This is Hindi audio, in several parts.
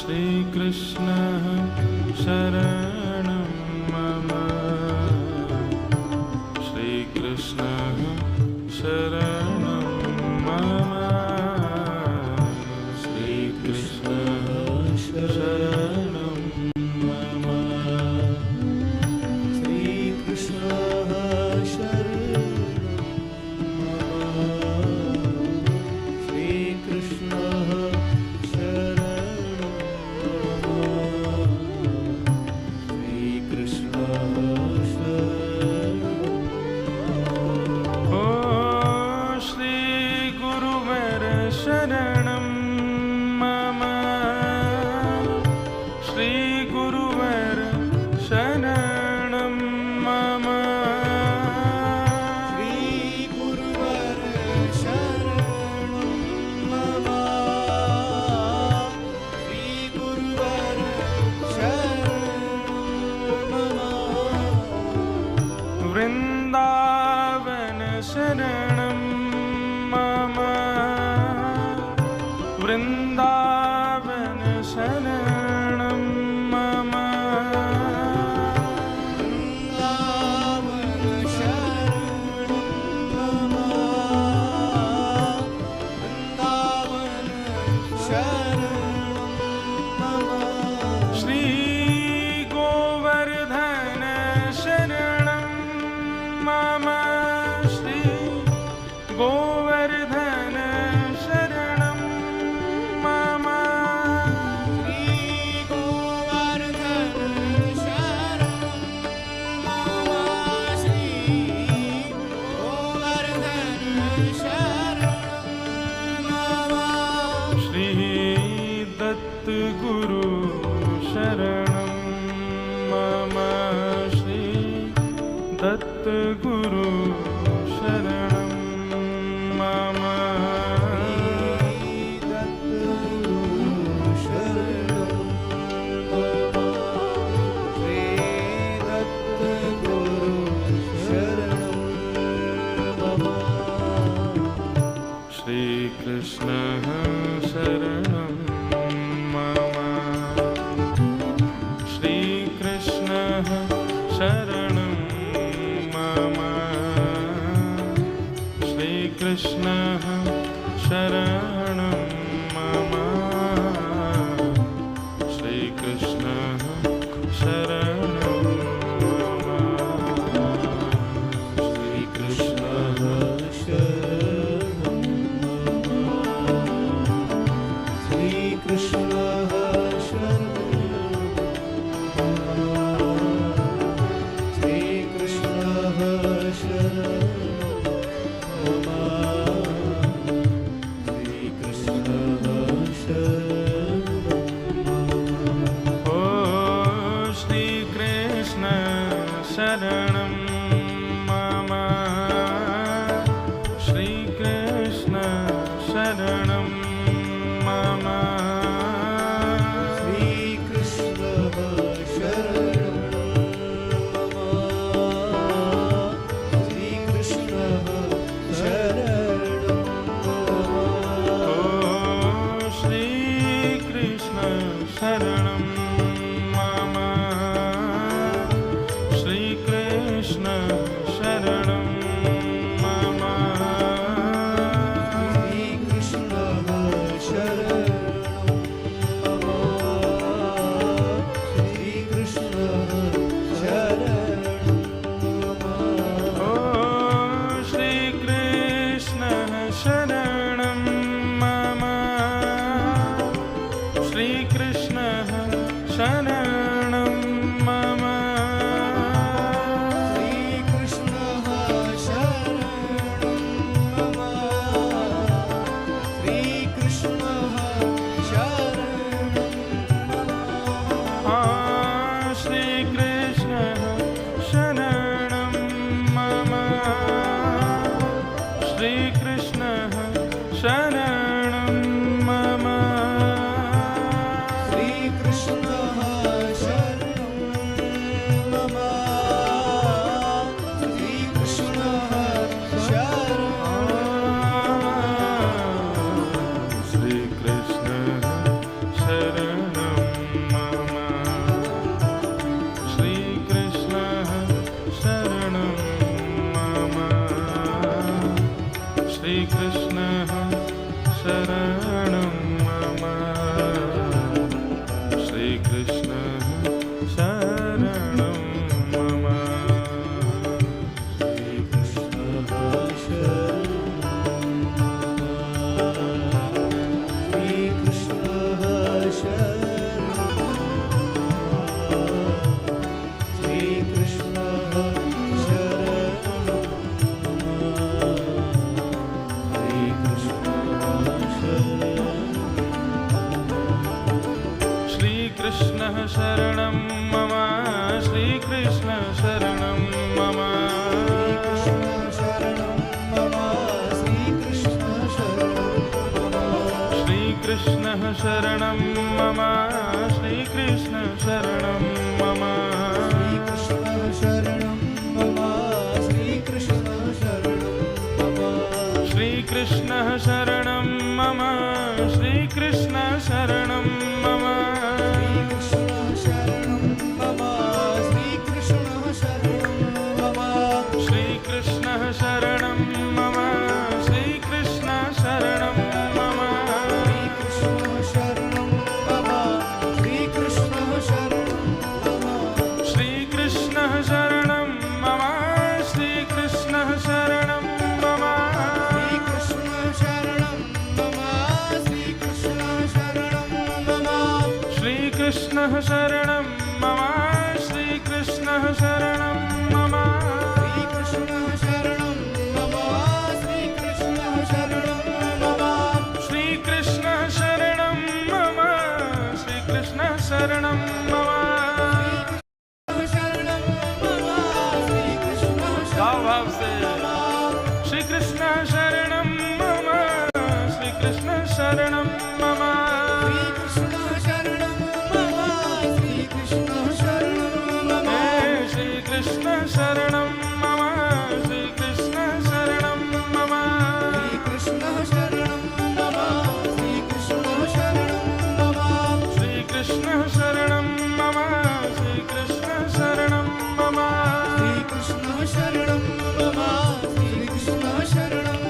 श्रीकृष्णः शरणं मम। श्रीकृष्णः शरणं मम। श्रीकृष्णः शरणं मम। श्रीकृष्णः शरणं मम। श्रीकृष्णः शरणं मम। श्री गुरुवर शरणं मम। श्री गुरुवर शरणं मम। श्री गुरुवर शरणं मम। वृंदावन शरणं मम। वृंदावन शरणं मम। वृंदावन शरणं मम। वृंदावन शरणं मम। श्री गोवर्धन शरणं मम। श्री गोवर्धन शरणं मम। श्री गोवर्धन शरणं मम। श्री गोवर्धन शरणं मम। श्री दत्त गुरु शरणं मम। श्री दत्त गुरु शरणं मम। श्रीकृष्णः शरणं मम। श्रीकृष्णः शरणं मम। श्रीकृष्णः शरणं मम। श्रीकृष्णः शरणं मम। श्रीकृष्णः श्रीकृष्णः श्रीकृष्णः ओ श्रीकृष्ण शरणं मम। श्रीकृष्ण शरणं मम। श्रीकृष्णः शरणं मम। श्रीकृष्णः शरणं मम। ओ श्रीकृष्ण शरणं मम। श्रीकृष्ण शरणं मम। श्रीकृष्णः शरणं मम। श्रीकृष्णः शरणं मम। ओ श्रीकृष्णः शरणं मम। श्रीकृष्णः शरणं मम। श्रीकृष्णः शरणं मम। श्रीकृष्णः शरणं मम। श्रीकृष्णः शरणं मम। श्रीकृष्णः शरणं मम। श्रीकृष्णः श्रीकृष्णः शरणं मम श्रीकृष्णः शरणं मम श्रीकृष्णः शरणं मम श्रीकृष्णः शरणं मम श्रीकृष्णः शरणं मम श्रीकृष्णः शरणं मम श्रीकृष्णः शरणं मम श्रीकृष्णः शरणं मम श्रीकृष्णः शरणं मम श्रीकृष्णः शरणं मम श्रीकृष्णः शरणं मम श्रीकृष्णः शरणं मम श्रीकृष्णः शरणं मम श्रीकृष्णः शरणं मम भाव भाव से श्रीकृष्णः शरणं मम श्रीकृष्णः शरणं मम श्रीकृष्णः शरणं मम श्रीकृष्णः शरणं मम श्रीकृष्णः शरणं मम श्रीकृष्णः शरणं मम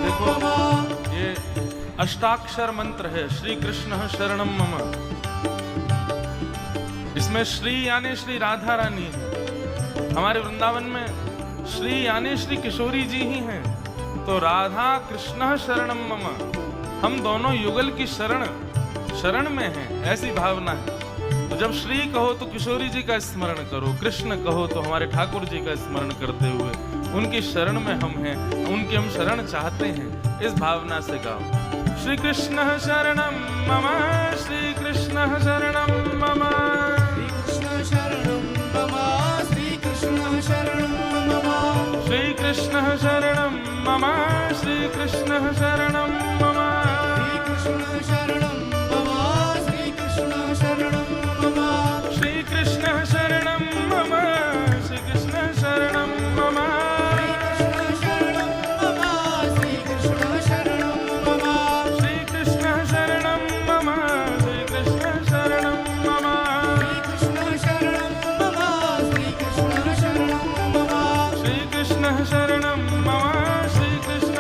देखो ये अष्टाक्षर मंत्र है श्री कृष्ण शरणम मम। इसमें श्री यानी श्री राधा रानी है। हमारे वृंदावन में श्री यानी श्री किशोरी जी ही हैं, तो राधा कृष्ण शरणम मम, हम दोनों युगल की शरण में हैं, ऐसी भावना है। तो जब श्री कहो तो किशोरी जी का स्मरण करो, कृष्ण कहो तो हमारे ठाकुर जी का स्मरण करते हुए उनकी शरण में हम हैं, उनकी हम शरण चाहते हैं, इस भावना से गाओ। श्री कृष्ण शरणम मम श्री कृष्ण शरणम मम श्री कृष्ण शरणं मम श्री कृष्ण शरणं मम श्री कृष्ण शरणम मम श्री कृष्ण शरणम मम श्री कृष्ण शरणं मम श्री कृष्ण शरणं मम श्री कृष्ण शरणम मम श्री कृष्ण शरणम मम श्री कृष्ण शरणं मम श्री कृष्ण शरणम मम श्री कृष्ण शरणं मम श्री कृष्ण शरणम मम श्री कृष्ण शरणम मम श्री कृष्ण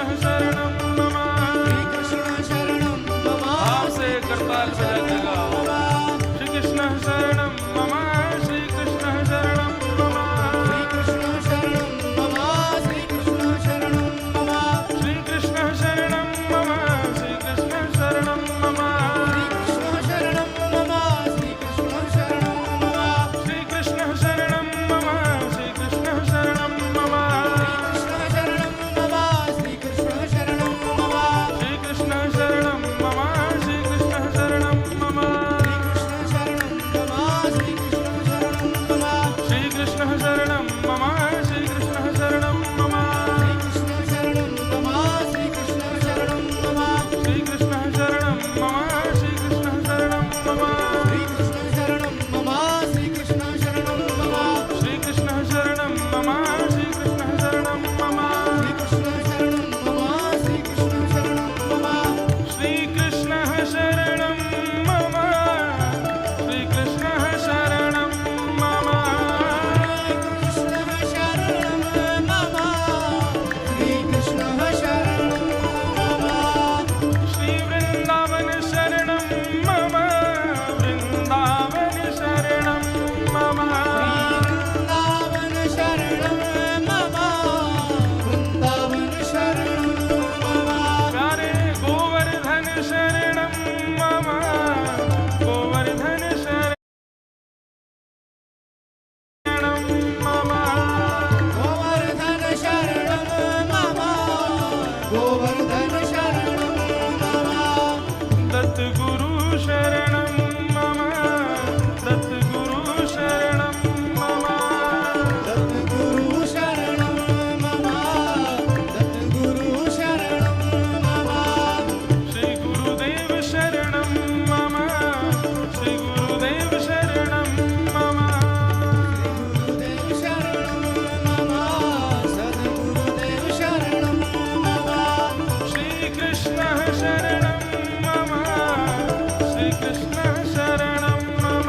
कृष्ण शरणं मम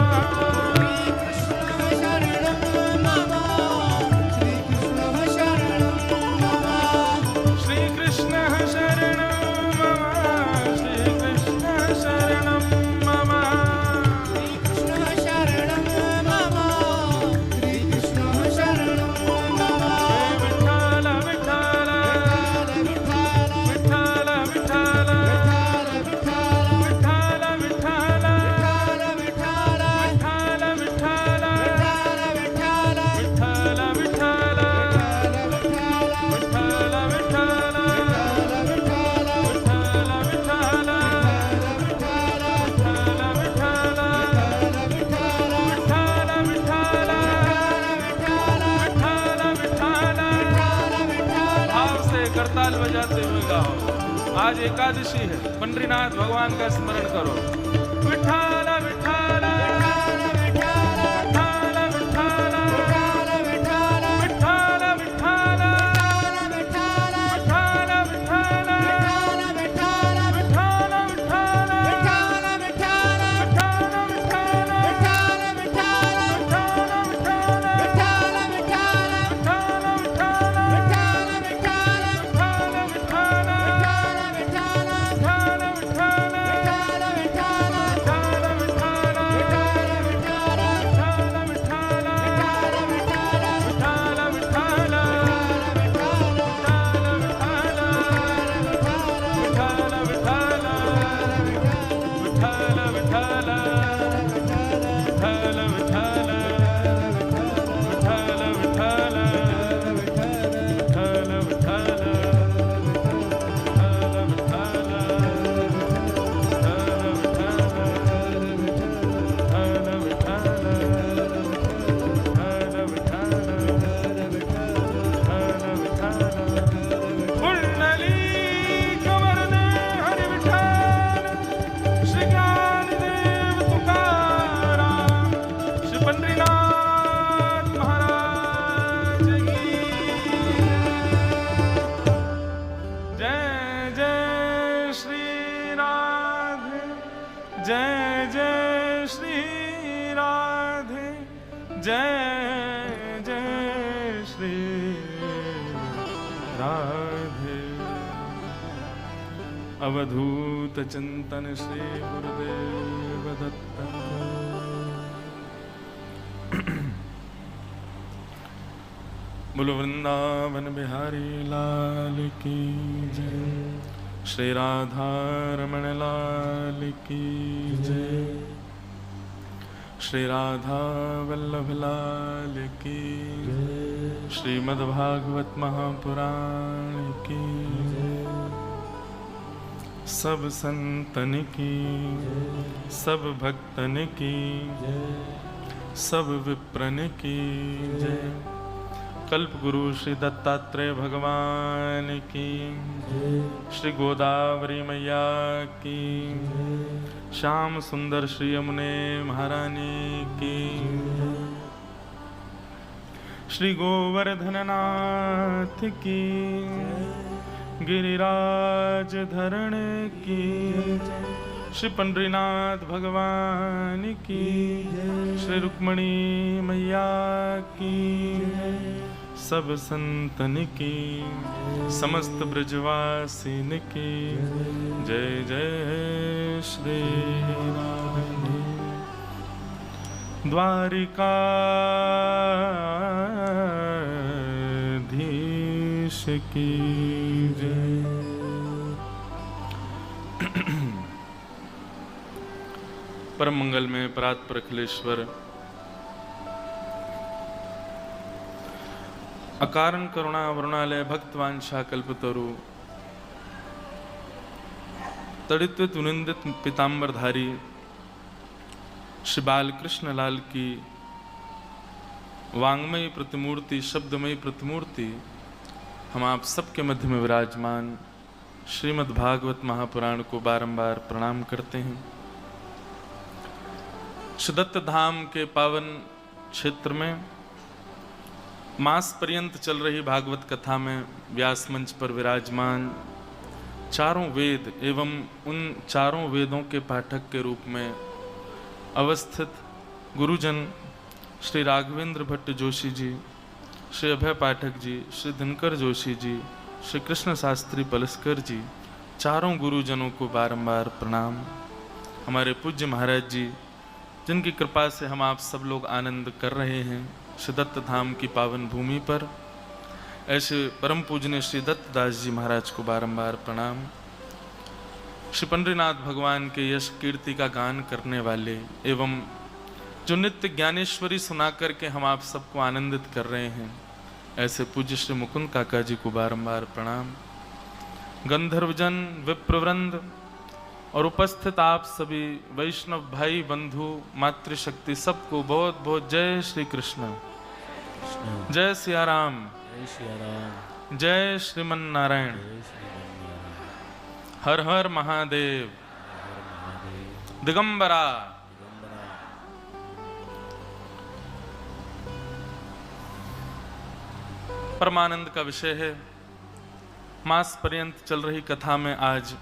श्री कृष्ण शरणं मम श्री कृष्ण शरणं मम श्री कृष्ण शरणं मम श्री कृष्ण शरणं मम विठ्ठल विठ्ठल विठ्ठल विठ्ठल विठ्ठल विठ्ठल विठ्ठल विठ्ठल विठ्ठल विठ्ठल विठ्ठल करताल बजाते हुए गाओ। आज एकादशी है, पंडरीनाथ भगवान का स्मरण करो। विठ्ठल विठ्ठल विठ्ठल विठ्ठल विठ्ठल विठ्ठल विठ्ठल जय जय श्री राधे, जय जय श्री राधे। अवधूत चिंतन श्री गुरुदेव दत्त। बोलो वृंदावन बिहारी लाल की जय, श्री राधा रमण लाल की जय, श्री राधा वल्लभ लाल की जय, श्रीमद्भागवत महापुराण की जय, सब संतन की सब भक्तन की सब विप्रन की जय। कल्प गुरु श्री दत्तात्रेय भगवान की, श्री गोदावरी मैया की, श्याम सुंदर श्री यमुने महारानी की, श्री गोवर्धन नाथ की, गिरिराज धरण की, श्री पंडरीनाथ भगवान की, श्री रुक्मणी मैया की, सब संतन की समस्त ब्रजवासिन की जय जय श्री राधे। द्वारिका धीश की जय। परम मंगल में परात्पर अखिलेश्वर अकारण करुणा वरुणालय भक्तवांछा कल्पतरु तड़ित तुनिंदित पीताम्बरधारी श्री बालकृष्ण लाल की वांग्मयी प्रतिमूर्ति, शब्दमयी प्रतिमूर्ति हम आप सबके मध्य में विराजमान श्रीमद् भागवत महापुराण को बारंबार प्रणाम करते हैं। श्रीदत्त धाम के पावन क्षेत्र में मास पर्यंत चल रही भागवत कथा में व्यास मंच पर विराजमान चारों वेद एवं उन चारों वेदों के पाठक के रूप में अवस्थित गुरुजन श्री राघवेंद्र भट्ट जोशी जी, श्री अभय पाठक जी, श्री दिनकर जोशी जी, श्री कृष्ण शास्त्री पलस्कर जी, चारों गुरुजनों को बारंबार प्रणाम। हमारे पूज्य महाराज जी, जिनकी कृपा से हम आप सब लोग आनंद कर रहे हैं श्री दत्त धाम की पावन भूमि पर, ऐसे परम पूजनीय श्री दत्तदास जी महाराज को बारंबार प्रणाम। श्री पंडरीनाथ भगवान के यश कीर्ति का गान करने वाले एवं जो नित्य ज्ञानेश्वरी सुना करके हम आप सबको आनंदित कर रहे हैं, ऐसे पूज्य श्री मुकुंद काका जी को बारंबार प्रणाम। गंधर्वजन, विप्रवृंद और उपस्थित आप सभी वैष्णव भाई बंधु मातृशक्ति सबको बहुत बहुत जय श्री कृष्ण, जय सिया राम, जय श्रीमन नारायण, हर हर महादेव, दिगंबरा। परमानंद का विषय है। मास पर्यंत चल रही कथा में आज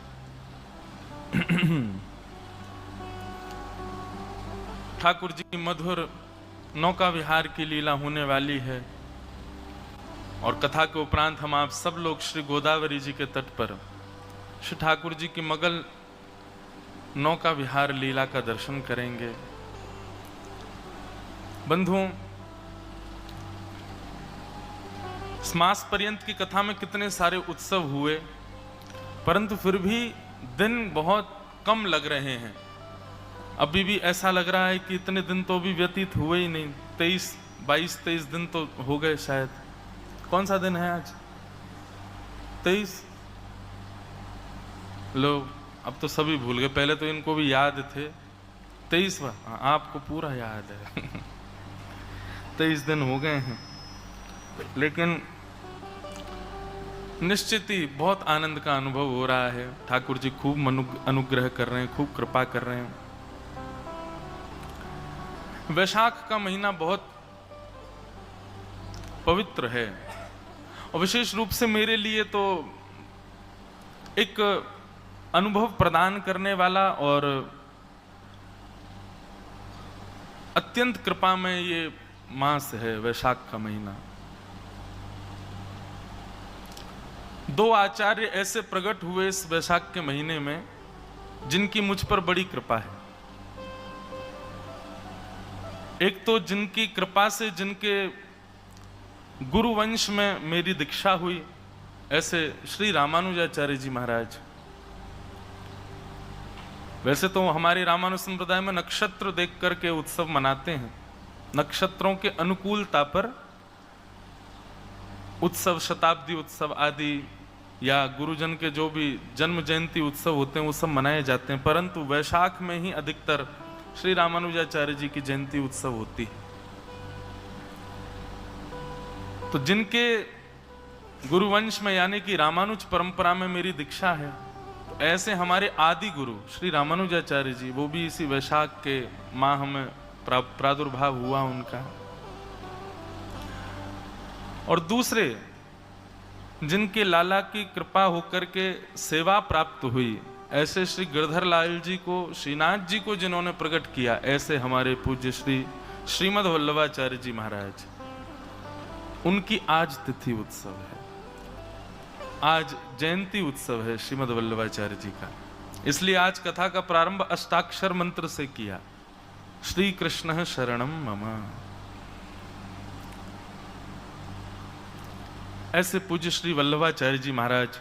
ठाकुर जी की मधुर नौका विहार की लीला होने वाली है और कथा के उपरांत हम आप सब लोग श्री गोदावरी जी के तट पर श्री ठाकुर जी की मगल नौका विहार लीला का दर्शन करेंगे। बंधुओं, मास पर्यंत की कथा में कितने सारे उत्सव हुए, परंतु फिर भी दिन बहुत कम लग रहे हैं। अभी भी ऐसा लग रहा है कि इतने दिन तो भी व्यतीत हुए ही नहीं। 22-23 दिन तो हो गए शायद। कौन सा दिन है आज? 23। लो, अब तो सभी भूल गए, पहले तो इनको भी याद थे। 23वां, आपको पूरा याद है। 23 दिन हो गए हैं, लेकिन निश्चित ही बहुत आनंद का अनुभव हो रहा है। ठाकुर जी खूब अनुग्रह कर रहे हैं, खूब कृपा कर रहे हैं। वैशाख का महीना बहुत पवित्र है और विशेष रूप से मेरे लिए तो एक अनुभव प्रदान करने वाला और अत्यंत कृपामय ये मास है, वैशाख का महीना। 2 आचार्य ऐसे प्रकट हुए इस वैशाख के महीने में जिनकी मुझ पर बड़ी कृपा है। एक तो जिनकी कृपा से जिनके गुरुवंश में मेरी दीक्षा हुई, ऐसे श्री रामानुजाचार्य जी महाराज। वैसे तो हमारे रामानुज संप्रदाय में नक्षत्र देख करके उत्सव मनाते हैं, नक्षत्रों के अनुकूलता पर उत्सव, शताब्दी उत्सव आदि या गुरुजन के जो भी जन्म जयंती उत्सव होते हैं वो सब मनाए जाते हैं, परंतु वैशाख में ही अधिकतर श्री रामानुजाचार्य जी की जयंती उत्सव होती है। तो जिनके गुरुवंश में यानी कि रामानुज परंपरा में मेरी दीक्षा है, तो ऐसे हमारे आदि गुरु श्री रामानुजाचार्य जी, वो भी इसी वैशाख के माह में प्रादुर्भाव हुआ उनका। और दूसरे जिनके लाला की कृपा होकर के सेवा प्राप्त हुई, ऐसे श्री गिरधर लाल जी को, श्रीनाथ जी को जिन्होंने प्रकट किया, ऐसे हमारे पूज्य श्री श्रीमद वल्लभाचार्य जी महाराज, उनकी आज तिथि उत्सव है, आज जयंती उत्सव है श्रीमद वल्लभाचार्य जी का। इसलिए आज कथा का प्रारंभ अष्टाक्षर मंत्र से किया, श्री कृष्ण शरणम मम। ऐसे पूज्य श्री वल्लभाचार्य जी महाराज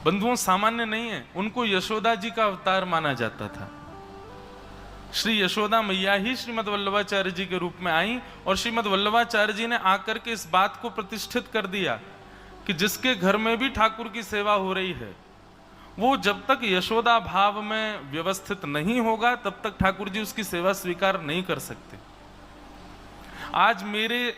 बंधुओं सामान्य नहीं है, उनको यशोदा जी का अवतार माना जाता था। श्री यशोदा मैया ही श्रीमद वल्लभाचार्य जी के रूप में आई और श्रीमद वल्लभाचार्य जी ने आकर के इस बात को प्रतिष्ठित कर दिया कि जिसके घर में भी ठाकुर की सेवा हो रही है, वो जब तक यशोदा भाव में व्यवस्थित नहीं होगा तब तक ठाकुर जी उसकी सेवा स्वीकार नहीं कर सकते। आज मेरे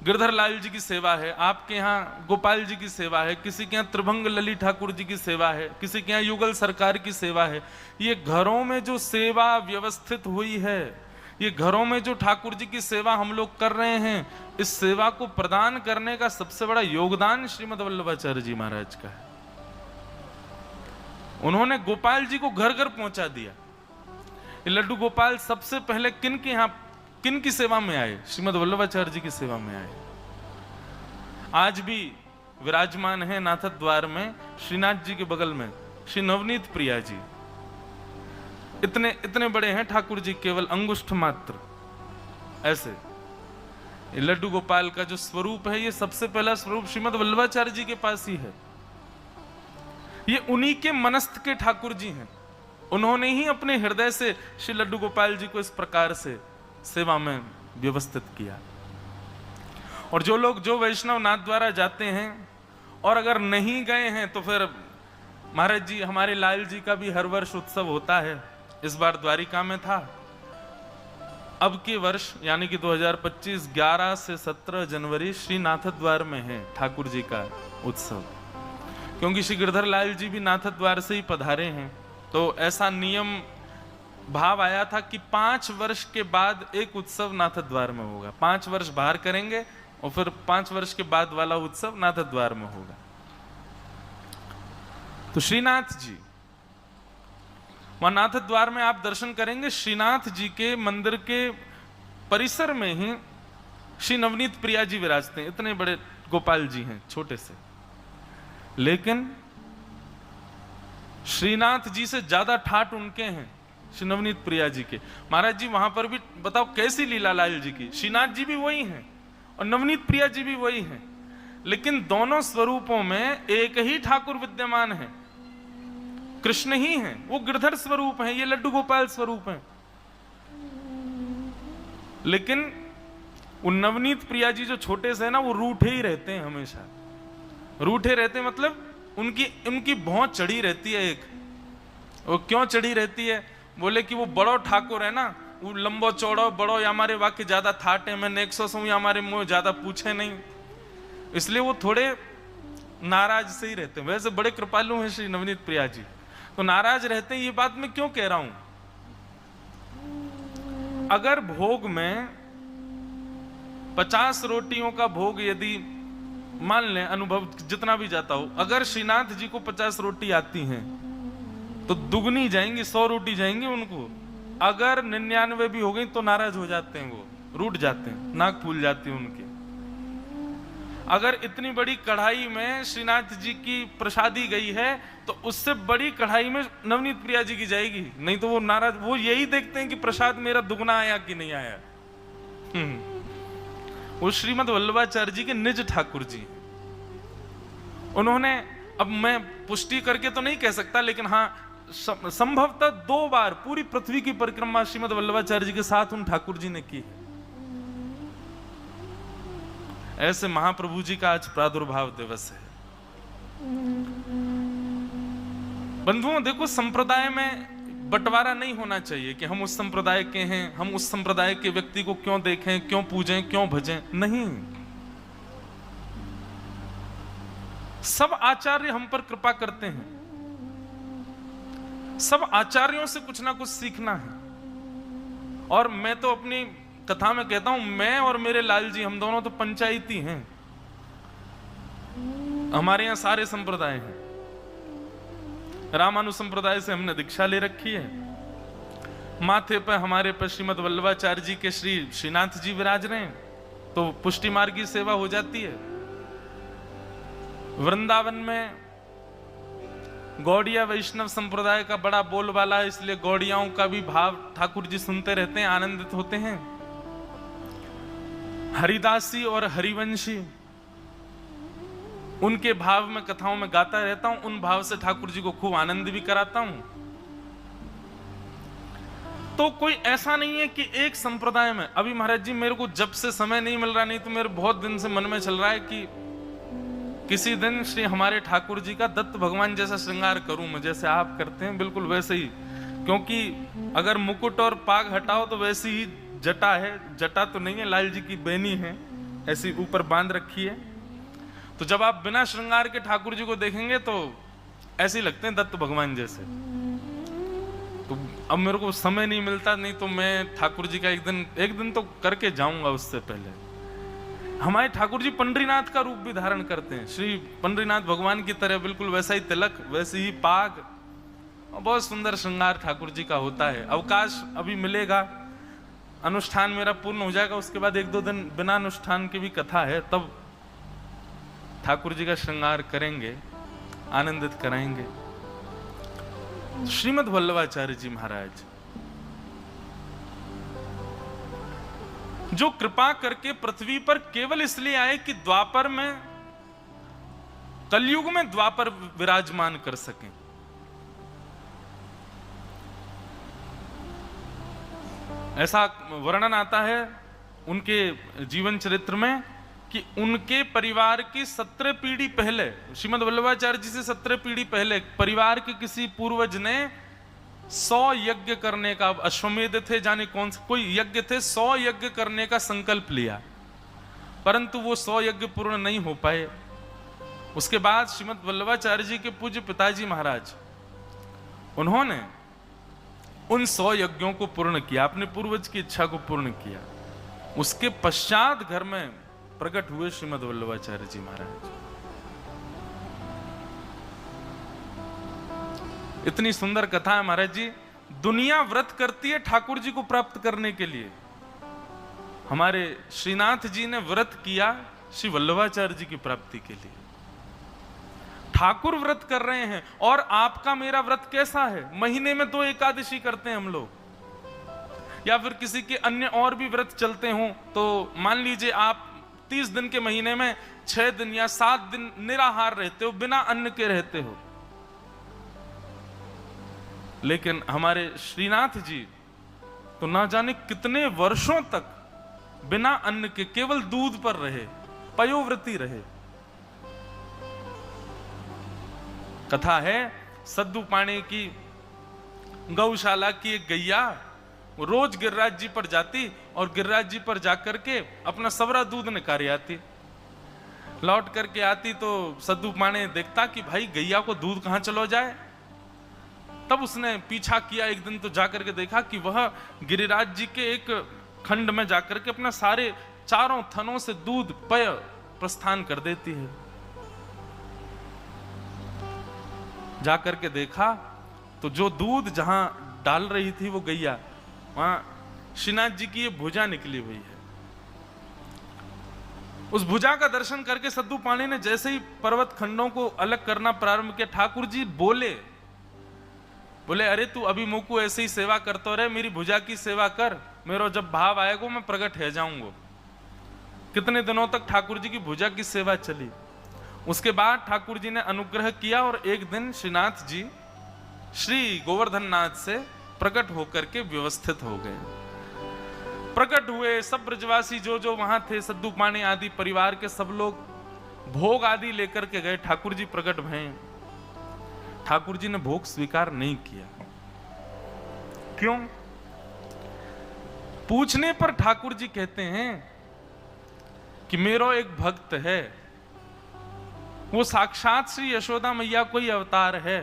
गिरधर लाल जी की सेवा है, आपके यहाँ गोपाल जी की सेवा है, किसी के यहाँ त्रिभंग लली ठाकुर जी की सेवा है, किसी के यहाँ युगल सरकार की सेवा है। ये घरों में जो सेवा व्यवस्थित हुई है, ये घरों में जो ठाकुर जी की सेवा हम लोग कर रहे हैं, इस सेवा को प्रदान करने का सबसे बड़ा योगदान श्रीमद् वल्लभाचार्य जी महाराज का है। उन्होंने गोपाल जी को घर घर पहुंचा दिया। ये लड्डू गोपाल सबसे पहले किन की सेवा में आए? श्रीमद् वल्लभाचार्य जी की सेवा में आए। आज भी विराजमान है नाथद द्वार में, श्रीनाथ जी के बगल में श्री नवनीत प्रिया जी। इतने बड़े हैं ठाकुर जी, केवल अंगुष्ठ मात्र ऐसे। ये लड्डू गोपाल का जो स्वरूप है, ये सबसे पहला स्वरूप श्रीमद् वल्लभाचार्य जी के पास ही है। ये उन्हीं के मनस्थ के ठाकुर जी हैं। उन्होंने ही अपने हृदय से श्री लड्डू गोपाल जी को इस प्रकार से सेवा में व्यवस्थित किया। और जो लोग जो वैष्णव नाथ द्वारा जाते हैं और अगर नहीं गए हैं तो फिर महाराज जी, हमारे लाल जी का भी हर वर्ष उत्सव होता है। इस बार द्वारिका में था। अब के वर्ष यानी कि 2025 11 से 17 जनवरी श्री नाथ द्वार में है ठाकुर जी का उत्सव। क्योंकि श्री गिरधर लाल जी भी नाथ द्वार से ही पधारे हैं, तो ऐसा नियम भाव आया था कि 5 वर्ष के बाद एक उत्सव नाथ द्वार में होगा। 5 वर्ष बाहर करेंगे और फिर 5 वर्ष के बाद वाला उत्सव नाथ द्वार में होगा। तो श्रीनाथ जी, वहां नाथ द्वार में आप दर्शन करेंगे। श्रीनाथ जी के मंदिर के परिसर में ही श्री नवनीत प्रिया जी विराजते हैं। इतने बड़े गोपाल जी हैं, छोटे से, लेकिन श्रीनाथ जी से ज्यादा ठाट उनके हैं, श्री नवनीत प्रिया जी के। महाराज जी वहां पर भी बताओ कैसी लीला लाल जी की। श्रीनाथ जी भी वही हैं और नवनीत प्रिया जी भी वही हैं, लेकिन दोनों स्वरूपों में एक ही ठाकुर विद्यमान है, कृष्ण ही हैं। वो गिरधर स्वरूप हैं, ये लड्डू गोपाल स्वरूप हैं। लेकिन वो नवनीत प्रिया जी जो छोटे से है ना, वो रूठे ही रहते हैं, हमेशा रूठे रहते हैं। मतलब उनकी भौं चढ़ी रहती है। एक वो क्यों चढ़ी रहती है? बोले कि वो बड़ो ठाकुर है ना, वो लंबो चौड़ो बड़ो, या हमारे वाक्य ज्यादा थाटे, मैंने 100 या हमारे मुंह ज्यादा पूछे नहीं, इसलिए वो थोड़े नाराज से ही रहते हैं। वैसे बड़े कृपालु हैं श्री नवनीत प्रिया जी, तो नाराज रहते हैं। ये बात मैं क्यों कह रहा हूं? अगर भोग में 50 रोटियों का भोग यदि मान लें, अनुभव जितना भी जाता हो, अगर श्रीनाथ जी को 50 रोटी आती हैं तो दुगनी जाएंगी, 100 रोटी जाएंगी उनको। अगर 99 भी हो गई तो नाराज हो जाते हैं, वो रूठ जाते हैं, नाक फूल जाती है उनकी। अगर इतनी बड़ी कढ़ाई में श्रीनाथ जी की प्रसादी गई है तो उससे बड़ी कढ़ाई में नवनीत प्रिया जी की जाएगी, नहीं तो वो नाराज। वो यही देखते हैं कि प्रसाद मेरा दुगना आया कि नहीं आया। वो श्रीमद् वल्लभाचार्य जी के निज ठाकुर जी। उन्होंने, अब मैं पुष्टि करके तो नहीं कह सकता, लेकिन हाँ संभवतः 2 बार पूरी पृथ्वी की परिक्रमा श्रीमद् वल्लभाचार्य जी के साथ उन ठाकुर जी ने की है। ऐसे महाप्रभु जी का आज प्रादुर्भाव दिवस है। बंधुओं देखो, संप्रदाय में बंटवारा नहीं होना चाहिए कि हम उस संप्रदाय के हैं, हम उस संप्रदाय के व्यक्ति को क्यों देखें, क्यों पूजें, क्यों भजें। नहीं, सब आचार्य हम पर कृपा करते हैं। सब आचार्यों से कुछ ना कुछ सीखना है। और मैं तो अपनी कथा में कहता हूं, मैं और मेरे लाल जी, हम दोनों तो पंचायती हैं। हमारे यहां सारे संप्रदाय हैं। रामानु संप्रदाय से हमने दीक्षा ले रखी है। माथे पर हमारे पर श्रीमद् वल्लभाचार्य जी के श्रीनाथ जी विराज रहे हैं, तो पुष्टि मार्ग की सेवा हो जाती है। वृंदावन में गौड़िया वैष्णव संप्रदाय का बड़ा बोलबाला है, इसलिए गौड़ियाओं का भी भाव ठाकुर जी सुनते रहते हैं, आनंदित होते हैं। हरिदासी और हरिवंशी, उनके भाव में कथाओं में गाता रहता हूं, उन भाव से ठाकुर जी को खूब आनंद भी कराता हूं। तो कोई ऐसा नहीं है कि एक संप्रदाय में, अभी महाराज जी मेरे को जब से समय नहीं मिल रहा, नहीं तो मेरे बहुत दिन से मन में चल रहा है कि किसी दिन श्री हमारे ठाकुर जी का दत्त भगवान जैसा श्रृंगार करूं मैं, जैसे आप करते हैं, बिल्कुल वैसे ही। क्योंकि अगर मुकुट और पाग हटाओ तो वैसी ही जटा है। जटा तो नहीं है, लाल जी की बेनी है, ऐसी ऊपर बांध रखी है। तो जब आप बिना श्रृंगार के ठाकुर जी को देखेंगे तो ऐसे ही लगते हैं दत्त भगवान जैसे। तो अब मेरे को समय नहीं मिलता, नहीं तो मैं ठाकुर जी का एक दिन तो करके जाऊंगा। उससे पहले हमारे ठाकुर जी पंडरीनाथ का रूप भी धारण करते हैं। श्री पंडरीनाथ भगवान की तरह बिल्कुल वैसा ही तिलक, वैसे ही पाग, और बहुत सुंदर श्रृंगार ठाकुर जी का होता है। अवकाश अभी मिलेगा, अनुष्ठान मेरा पूर्ण हो जाएगा, उसके बाद 1-2 दिन बिना अनुष्ठान की भी कथा है, तब ठाकुर जी का श्रृंगार करेंगे, आनंदित कराएंगे। श्रीमद् वल्लभाचार्य जी महाराज जो कृपा करके पृथ्वी पर केवल इसलिए आए कि द्वापर में, कलयुग में द्वापर विराजमान कर सकें। ऐसा वर्णन आता है उनके जीवन चरित्र में कि उनके परिवार की 17 पीढ़ी पहले, श्रीमद् वल्लभाचार्य जी से 17 पीढ़ी पहले परिवार के किसी पूर्वज ने 100 यज्ञ करने का, अश्वमेध थे जाने कौन से कोई यज्ञ थे, 100 यज्ञ करने का संकल्प लिया, परंतु वो 100 यज्ञ पूर्ण नहीं हो पाए। उसके बाद श्रीमद् वल्लभाचार्य जी के पूज्य पिताजी महाराज, उन्होंने उन 100 यज्ञों को पूर्ण किया, अपने पूर्वज की इच्छा को पूर्ण किया। उसके पश्चात घर में प्रकट हुए श्रीमद् वल्लभाचार्य जी महाराज। इतनी सुंदर कथा है महाराज जी। दुनिया व्रत करती है ठाकुर जी को प्राप्त करने के लिए, हमारे श्रीनाथ जी ने व्रत किया श्री वल्लभाचार्य जी की प्राप्ति के लिए। ठाकुर व्रत कर रहे हैं, और आपका मेरा व्रत कैसा है? महीने में 2 एकादशी करते हैं हम लोग, या फिर किसी के अन्य और भी व्रत चलते हों, तो मान लीजिए आप 30 दिन के महीने में 6 दिन या 7 दिन निराहार रहते हो, बिना अन्न के रहते हो। लेकिन हमारे श्रीनाथ जी तो ना जाने कितने वर्षों तक बिना अन्न के केवल दूध पर रहे, पयोव्रती रहे। कथा है सद्दू पाणे की गौशाला की एक गैया रोज गिरिराज जी पर जाती और गिरिराज जी पर जाकर के अपना सवरा दूध निकाल आती। लौट करके आती तो सद्दू पाणे देखता कि भाई गैया को दूध कहां चलो जाए। तब उसने पीछा किया, एक दिन तो जाकर के देखा कि वह गिरिराज जी के एक खंड में जाकर के अपना सारे चारों थनों से दूध पय प्रस्थान कर देती है। जाकर के देखा तो जो दूध जहां डाल रही थी वो गैया, वहां श्रीनाथ जी की ये भुजा निकली हुई है। उस भुजा का दर्शन करके सद्दू पाणी ने जैसे ही पर्वत खंडों को अलग करना प्रारंभ किया, ठाकुर जी बोले अरे तू अभी मुकु ऐसे ही सेवा करते रहे, मेरी भुजा की सेवा कर, मेरा जब भाव आएगा मैं प्रकट है जाऊंगा। कितने दिनों तक ठाकुर जी की भुजा की सेवा चली। उसके बाद ठाकुर जी ने अनुग्रह किया और एक दिन श्रीनाथ जी श्री गोवर्धन नाथ से प्रकट होकर के व्यवस्थित हो गए। प्रकट हुए, सब ब्रजवासी जो जो वहां थे, सद्दू पाणी आदि परिवार के सब लोग भोग आदि लेकर के गए। ठाकुर जी प्रकट भये। ठाकुर जी ने भोग स्वीकार नहीं किया। क्यों? पूछने पर ठाकुर जी कहते हैं कि मेरा एक भक्त है, वो साक्षात श्री यशोदा मैया कोई अवतार है,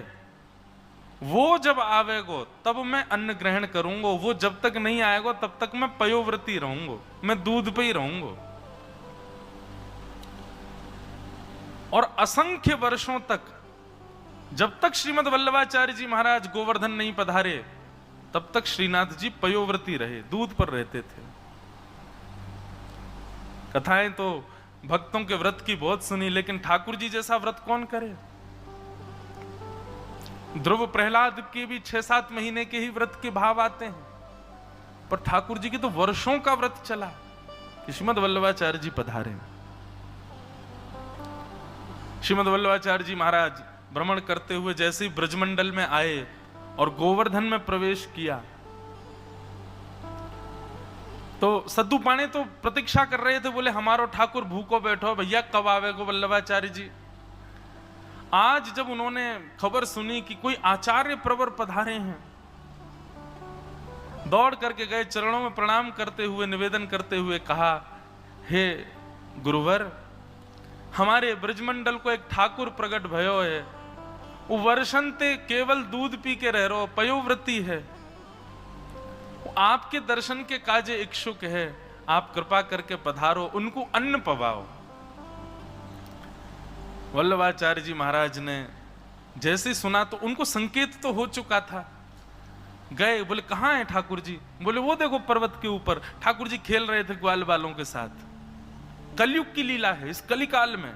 वो जब आवेगो तब मैं अन्न ग्रहण करूंगा, वो जब तक नहीं आएगा तब तक मैं पयोव्रती रहूंगा, मैं दूध पे ही रहूंगा। और असंख्य वर्षों तक, जब तक श्रीमद् वल्लभाचार्य जी महाराज गोवर्धन नहीं पधारे, तब तक श्रीनाथ जी पयोव्रती रहे, दूध पर रहते थे। कथाएं तो भक्तों के व्रत की बहुत सुनी, लेकिन ठाकुर जी जैसा व्रत कौन करे? ध्रुव प्रहलाद के भी 6-7 महीने के ही व्रत के भाव आते हैं, पर ठाकुर जी की तो वर्षों का व्रत चला कि श्रीमद् वल्लभाचार्य जी पधारे। श्रीमद् वल्लभाचार्य जी महाराज भ्रमण करते हुए जैसे ही ब्रजमंडल में आए और गोवर्धन में प्रवेश किया, तो सद्दू पाणे तो प्रतीक्षा कर रहे थे, बोले हमारो ठाकुर भूखो बैठो भैया, कब आवेगो वल्लभाचार्य जी। आज जब उन्होंने खबर सुनी कि कोई आचार्य प्रवर पधारे हैं, दौड़ करके गए, चरणों में प्रणाम करते हुए निवेदन करते हुए कहा, हे गुरुवर, हमारे ब्रजमंडल को एक ठाकुर प्रकट भयो है, वो वर्षंते केवल दूध पी के रह रहो, पयोव्रती है, आपके दर्शन के काजे इच्छुक है, आप कृपा करके पधारो, उनको अन्न पवाओ। वल्लभाचार्य जी महाराज ने जैसे सुना तो उनको संकेत तो हो चुका था। गए, बोले कहाँ है ठाकुर जी? बोले वो देखो पर्वत के ऊपर ठाकुर जी खेल रहे थे ग्वाल बालों के साथ। कलयुग की लीला है इस कलिकाल में।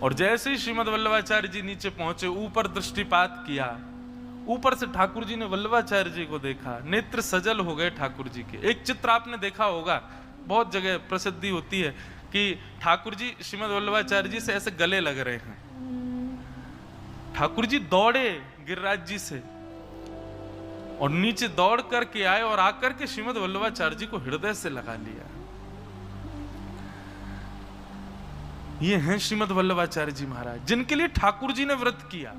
और जैसे ही श्रीमद वल्लभाचार्य जी नीचे पहुंचे, ऊपर दृष्टिपात किया, ऊपर से ठाकुर जी ने वल्लभाचार्य जी को देखा, नेत्र सजल हो गए ठाकुर जी के। एक चित्र आपने देखा होगा, बहुत जगह प्रसिद्धि होती है कि ठाकुर जी श्रीमद वल्लभाचार्य जी से ऐसे गले लग रहे हैं। ठाकुर जी दौड़े गिरिराज जी से और नीचे दौड़ करके आए और आकर के श्रीमद वल्लभाचार्य जी को हृदय से लगा लिया। ये हैं श्रीमद वल्लभाचार्य जी महाराज, जिनके लिए ठाकुर जी ने व्रत किया।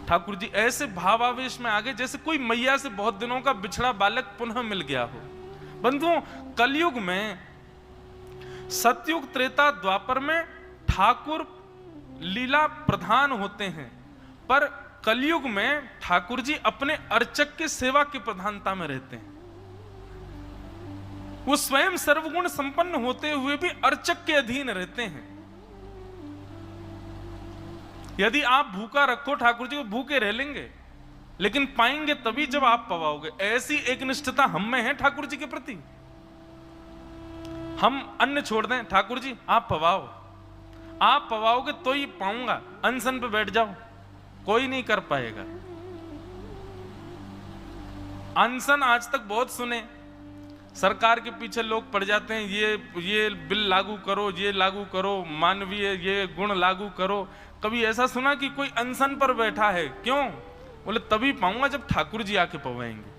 ठाकुर जी ऐसे भावावेश में आ गए जैसे कोई मैया से बहुत दिनों का बिछड़ा बालक पुनः मिल गया हो। बंधुओं, कलयुग में, सतयुग, त्रेता, द्वापर में ठाकुर लीला प्रधान होते हैं, पर कलयुग में ठाकुर जी अपने अर्चक के सेवा की प्रधानता में रहते हैं। वो स्वयं सर्वगुण संपन्न होते हुए भी अर्चक के अधीन रहते हैं। यदि आप भूखा रखो ठाकुर जी को, भूखे रह लेंगे, लेकिन पाएंगे तभी जब आप पवाओगे। ऐसी एक निष्ठता हम में है ठाकुर जी के प्रति। हम अन्न छोड़ दें, ठाकुर जी आप पवाओ, आप पवाओगे तो ही पाऊंगा। अनशन पे बैठ जाओ, कोई नहीं कर पाएगा। अनशन आज तक बहुत सुने, सरकार के पीछे लोग पड़ जाते हैं, ये बिल लागू करो, ये लागू करो, मानवीय ये गुण लागू करो। कभी ऐसा सुना कि कोई अनशन पर बैठा है? क्यों? बोले तभी पाऊंगा जब ठाकुर जी आके पवाएंगे।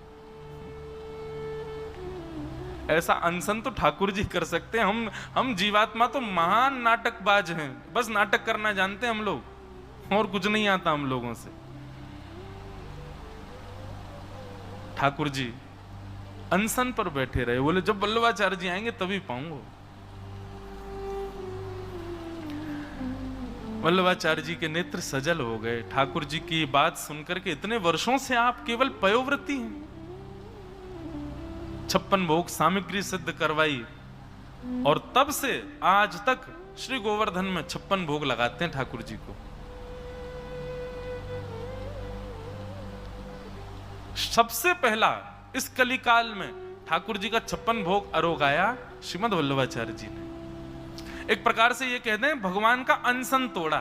ऐसा अनशन तो ठाकुर जी कर सकते हैं। हम जीवात्मा तो महान नाटकबाज हैं, बस नाटक करना जानते हैं हम लोग, और कुछ नहीं आता हम लोगों से। ठाकुर जी अनशन पर बैठे रहे, बोले जब वल्लभाचार्य जी आएंगे तभी पाऊंगा। वल्लभाचार्य जी के नेत्र सजल हो गए। ठाकुर जी की बात सुनकर के, इतने वर्षों से आप केवल पयोव्रती हैं, 56 भोग सामग्री सिद्ध करवाई, और तब से आज तक श्री गोवर्धन में 56 भोग लगाते हैं ठाकुर जी को। सबसे पहला इस कलिकाल में ठाकुर जी का 56 भोग आरोगाया श्रीमद वल्लभाचार्य जी ने। एक प्रकार से ये कहते हैं भगवान का अनशन तोड़ा,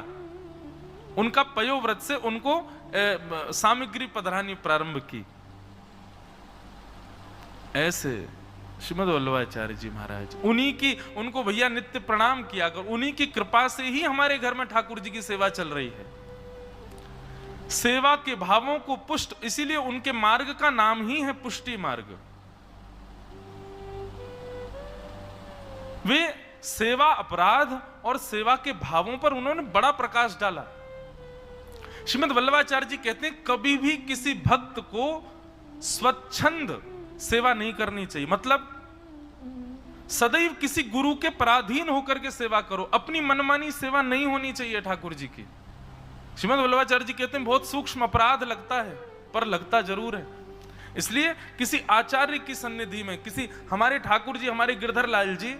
उनका पयोव्रत से उनको सामग्री पधरानी प्रारंभ की। ऐसे श्रीमद वल्लभाचार्य जी महाराज, उन्हीं की, उनको भैया नित्य प्रणाम किया कर, उन्हीं की कृपा से ही हमारे घर में ठाकुर जी की सेवा चल रही है। सेवा के भावों को पुष्ट, इसीलिए उनके मार्ग का नाम ही है पुष्टि मार्ग। वे सेवा अपराध और सेवा के भावों पर उन्होंने बड़ा प्रकाश डाला। श्रीमद वल्लभाचार्य जी कहते हैं कभी भी किसी भक्त को स्वच्छंद सेवा नहीं करनी चाहिए। मतलब सदैव किसी गुरु के पराधीन होकर के सेवा करो, अपनी मनमानी सेवा नहीं होनी चाहिए ठाकुर जी की। श्रीमद वल्लभाचार्य जी कहते हैं बहुत सूक्ष्म अपराध लगता है, पर लगता जरूर है। इसलिए किसी आचार्य की सन्निधि में, किसी हमारे ठाकुर जी, हमारे गिरधर लाल जी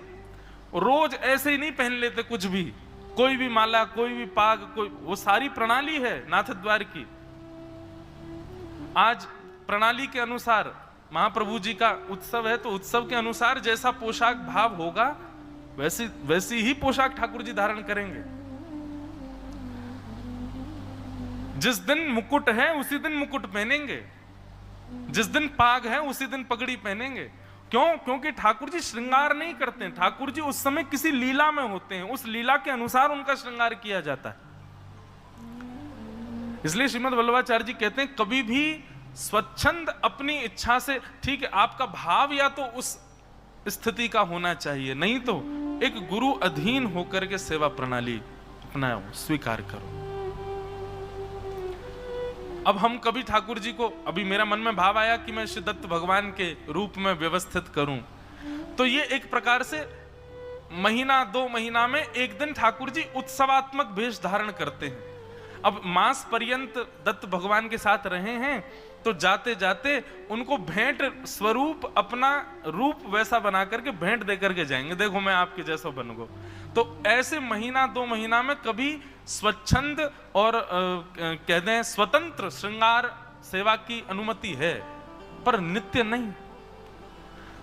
रोज ऐसे ही नहीं पहन लेते कुछ भी, कोई भी माला, कोई भी पाग, कोई, वो सारी प्रणाली है नाथ द्वार की। आज प्रणाली के अनुसार महाप्रभु जी का उत्सव है, तो उत्सव के अनुसार जैसा पोशाक भाव होगा वैसी ही पोशाक ठाकुर जी धारण करेंगे। जिस दिन मुकुट है उसी दिन मुकुट पहनेंगे, जिस दिन पाग है उसी दिन पगड़ी पहनेंगे। क्यों? क्योंकि ठाकुर जी श्रृंगार नहीं करते हैं। ठाकुर जी उस समय किसी लीला में होते हैं, उस लीला के अनुसार उनका श्रृंगार किया जाता है। इसलिए श्रीमद वल्लभाचार्य जी कहते हैं कभी भी स्वच्छंद अपनी इच्छा से, ठीक है आपका भाव या तो उस स्थिति का होना चाहिए, नहीं तो एक गुरु अधीन होकर के सेवा प्रणाली अपनाओ, स्वीकार करो। अब हम कभी ठाकुर जी को, अभी मेरा मन में भाव आया कि मैं श्री दत्त भगवान के रूप में व्यवस्थित करूं, तो ये एक प्रकार से महीना 2 महीना में एक दिन ठाकुर जी उत्सवात्मक वेश धारण करते हैं। अब मास पर्यंत दत्त भगवान के साथ रहे हैं, तो जाते जाते उनको भेंट स्वरूप अपना रूप वैसा बना करके भेंट दे करके जाएंगे, देखो मैं आपके जैसा बनूंगा। तो ऐसे महीना 2 महीना में कभी स्वच्छंद और कहते हैं स्वतंत्र श्रृंगार सेवा की अनुमति है, पर नित्य नहीं।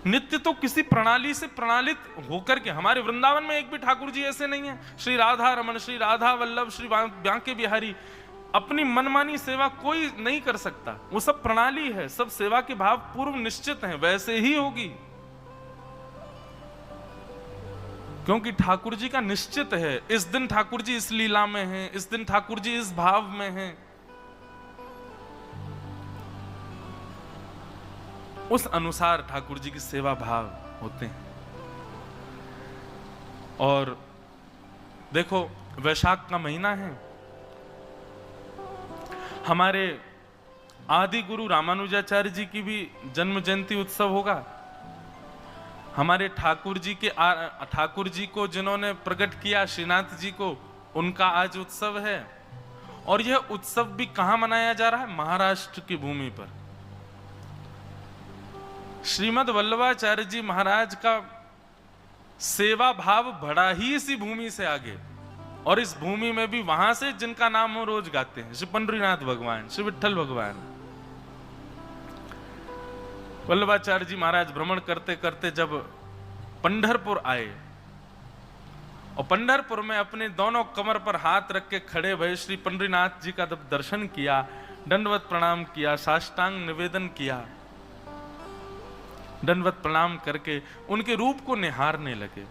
नित्य तो किसी प्रणाली से प्रणालित होकर के, हमारे वृंदावन में एक भी ठाकुर जी ऐसे नहीं है। श्री राधा रमन, श्री राधा वल्लभ, श्री बांके बिहारी, अपनी मनमानी सेवा कोई नहीं कर सकता। वो सब प्रणाली है, सब सेवा के भाव पूर्व निश्चित हैं, वैसे ही होगी, क्योंकि ठाकुर जी का निश्चित है। इस दिन ठाकुर जी इस लीला में हैं, इस दिन ठाकुर जी इस भाव में हैं। उस अनुसार ठाकुर जी की सेवा भाव होते हैं। और देखो वैशाख का महीना है, हमारे आदि गुरु रामानुजाचार्य जी की भी जन्म जयंती उत्सव होगा। हमारे ठाकुर जी को जिन्होंने प्रकट किया, श्रीनाथ जी को, उनका आज उत्सव है। और यह उत्सव भी कहां मनाया जा रहा है? महाराष्ट्र की भूमि पर। श्रीमद वल्लभाचार्य जी महाराज का सेवा भाव बढ़ा ही इसी भूमि से आगे, और इस भूमि में भी वहां से जिनका नाम हम रोज गाते हैं, श्री पंडरीनाथ भगवान, श्री विठल भगवान। वल्लभाचार्य जी महाराज भ्रमण करते करते जब पंढरपुर आए, और पंढरपुर में अपने दोनों कमर पर हाथ रख के खड़े भये श्री पंडरीनाथ जी का जब दर्शन किया, दंडवत प्रणाम किया, साष्टांग निवेदन किया, दंडवत प्रणाम करके उनके रूप को निहारने लगे।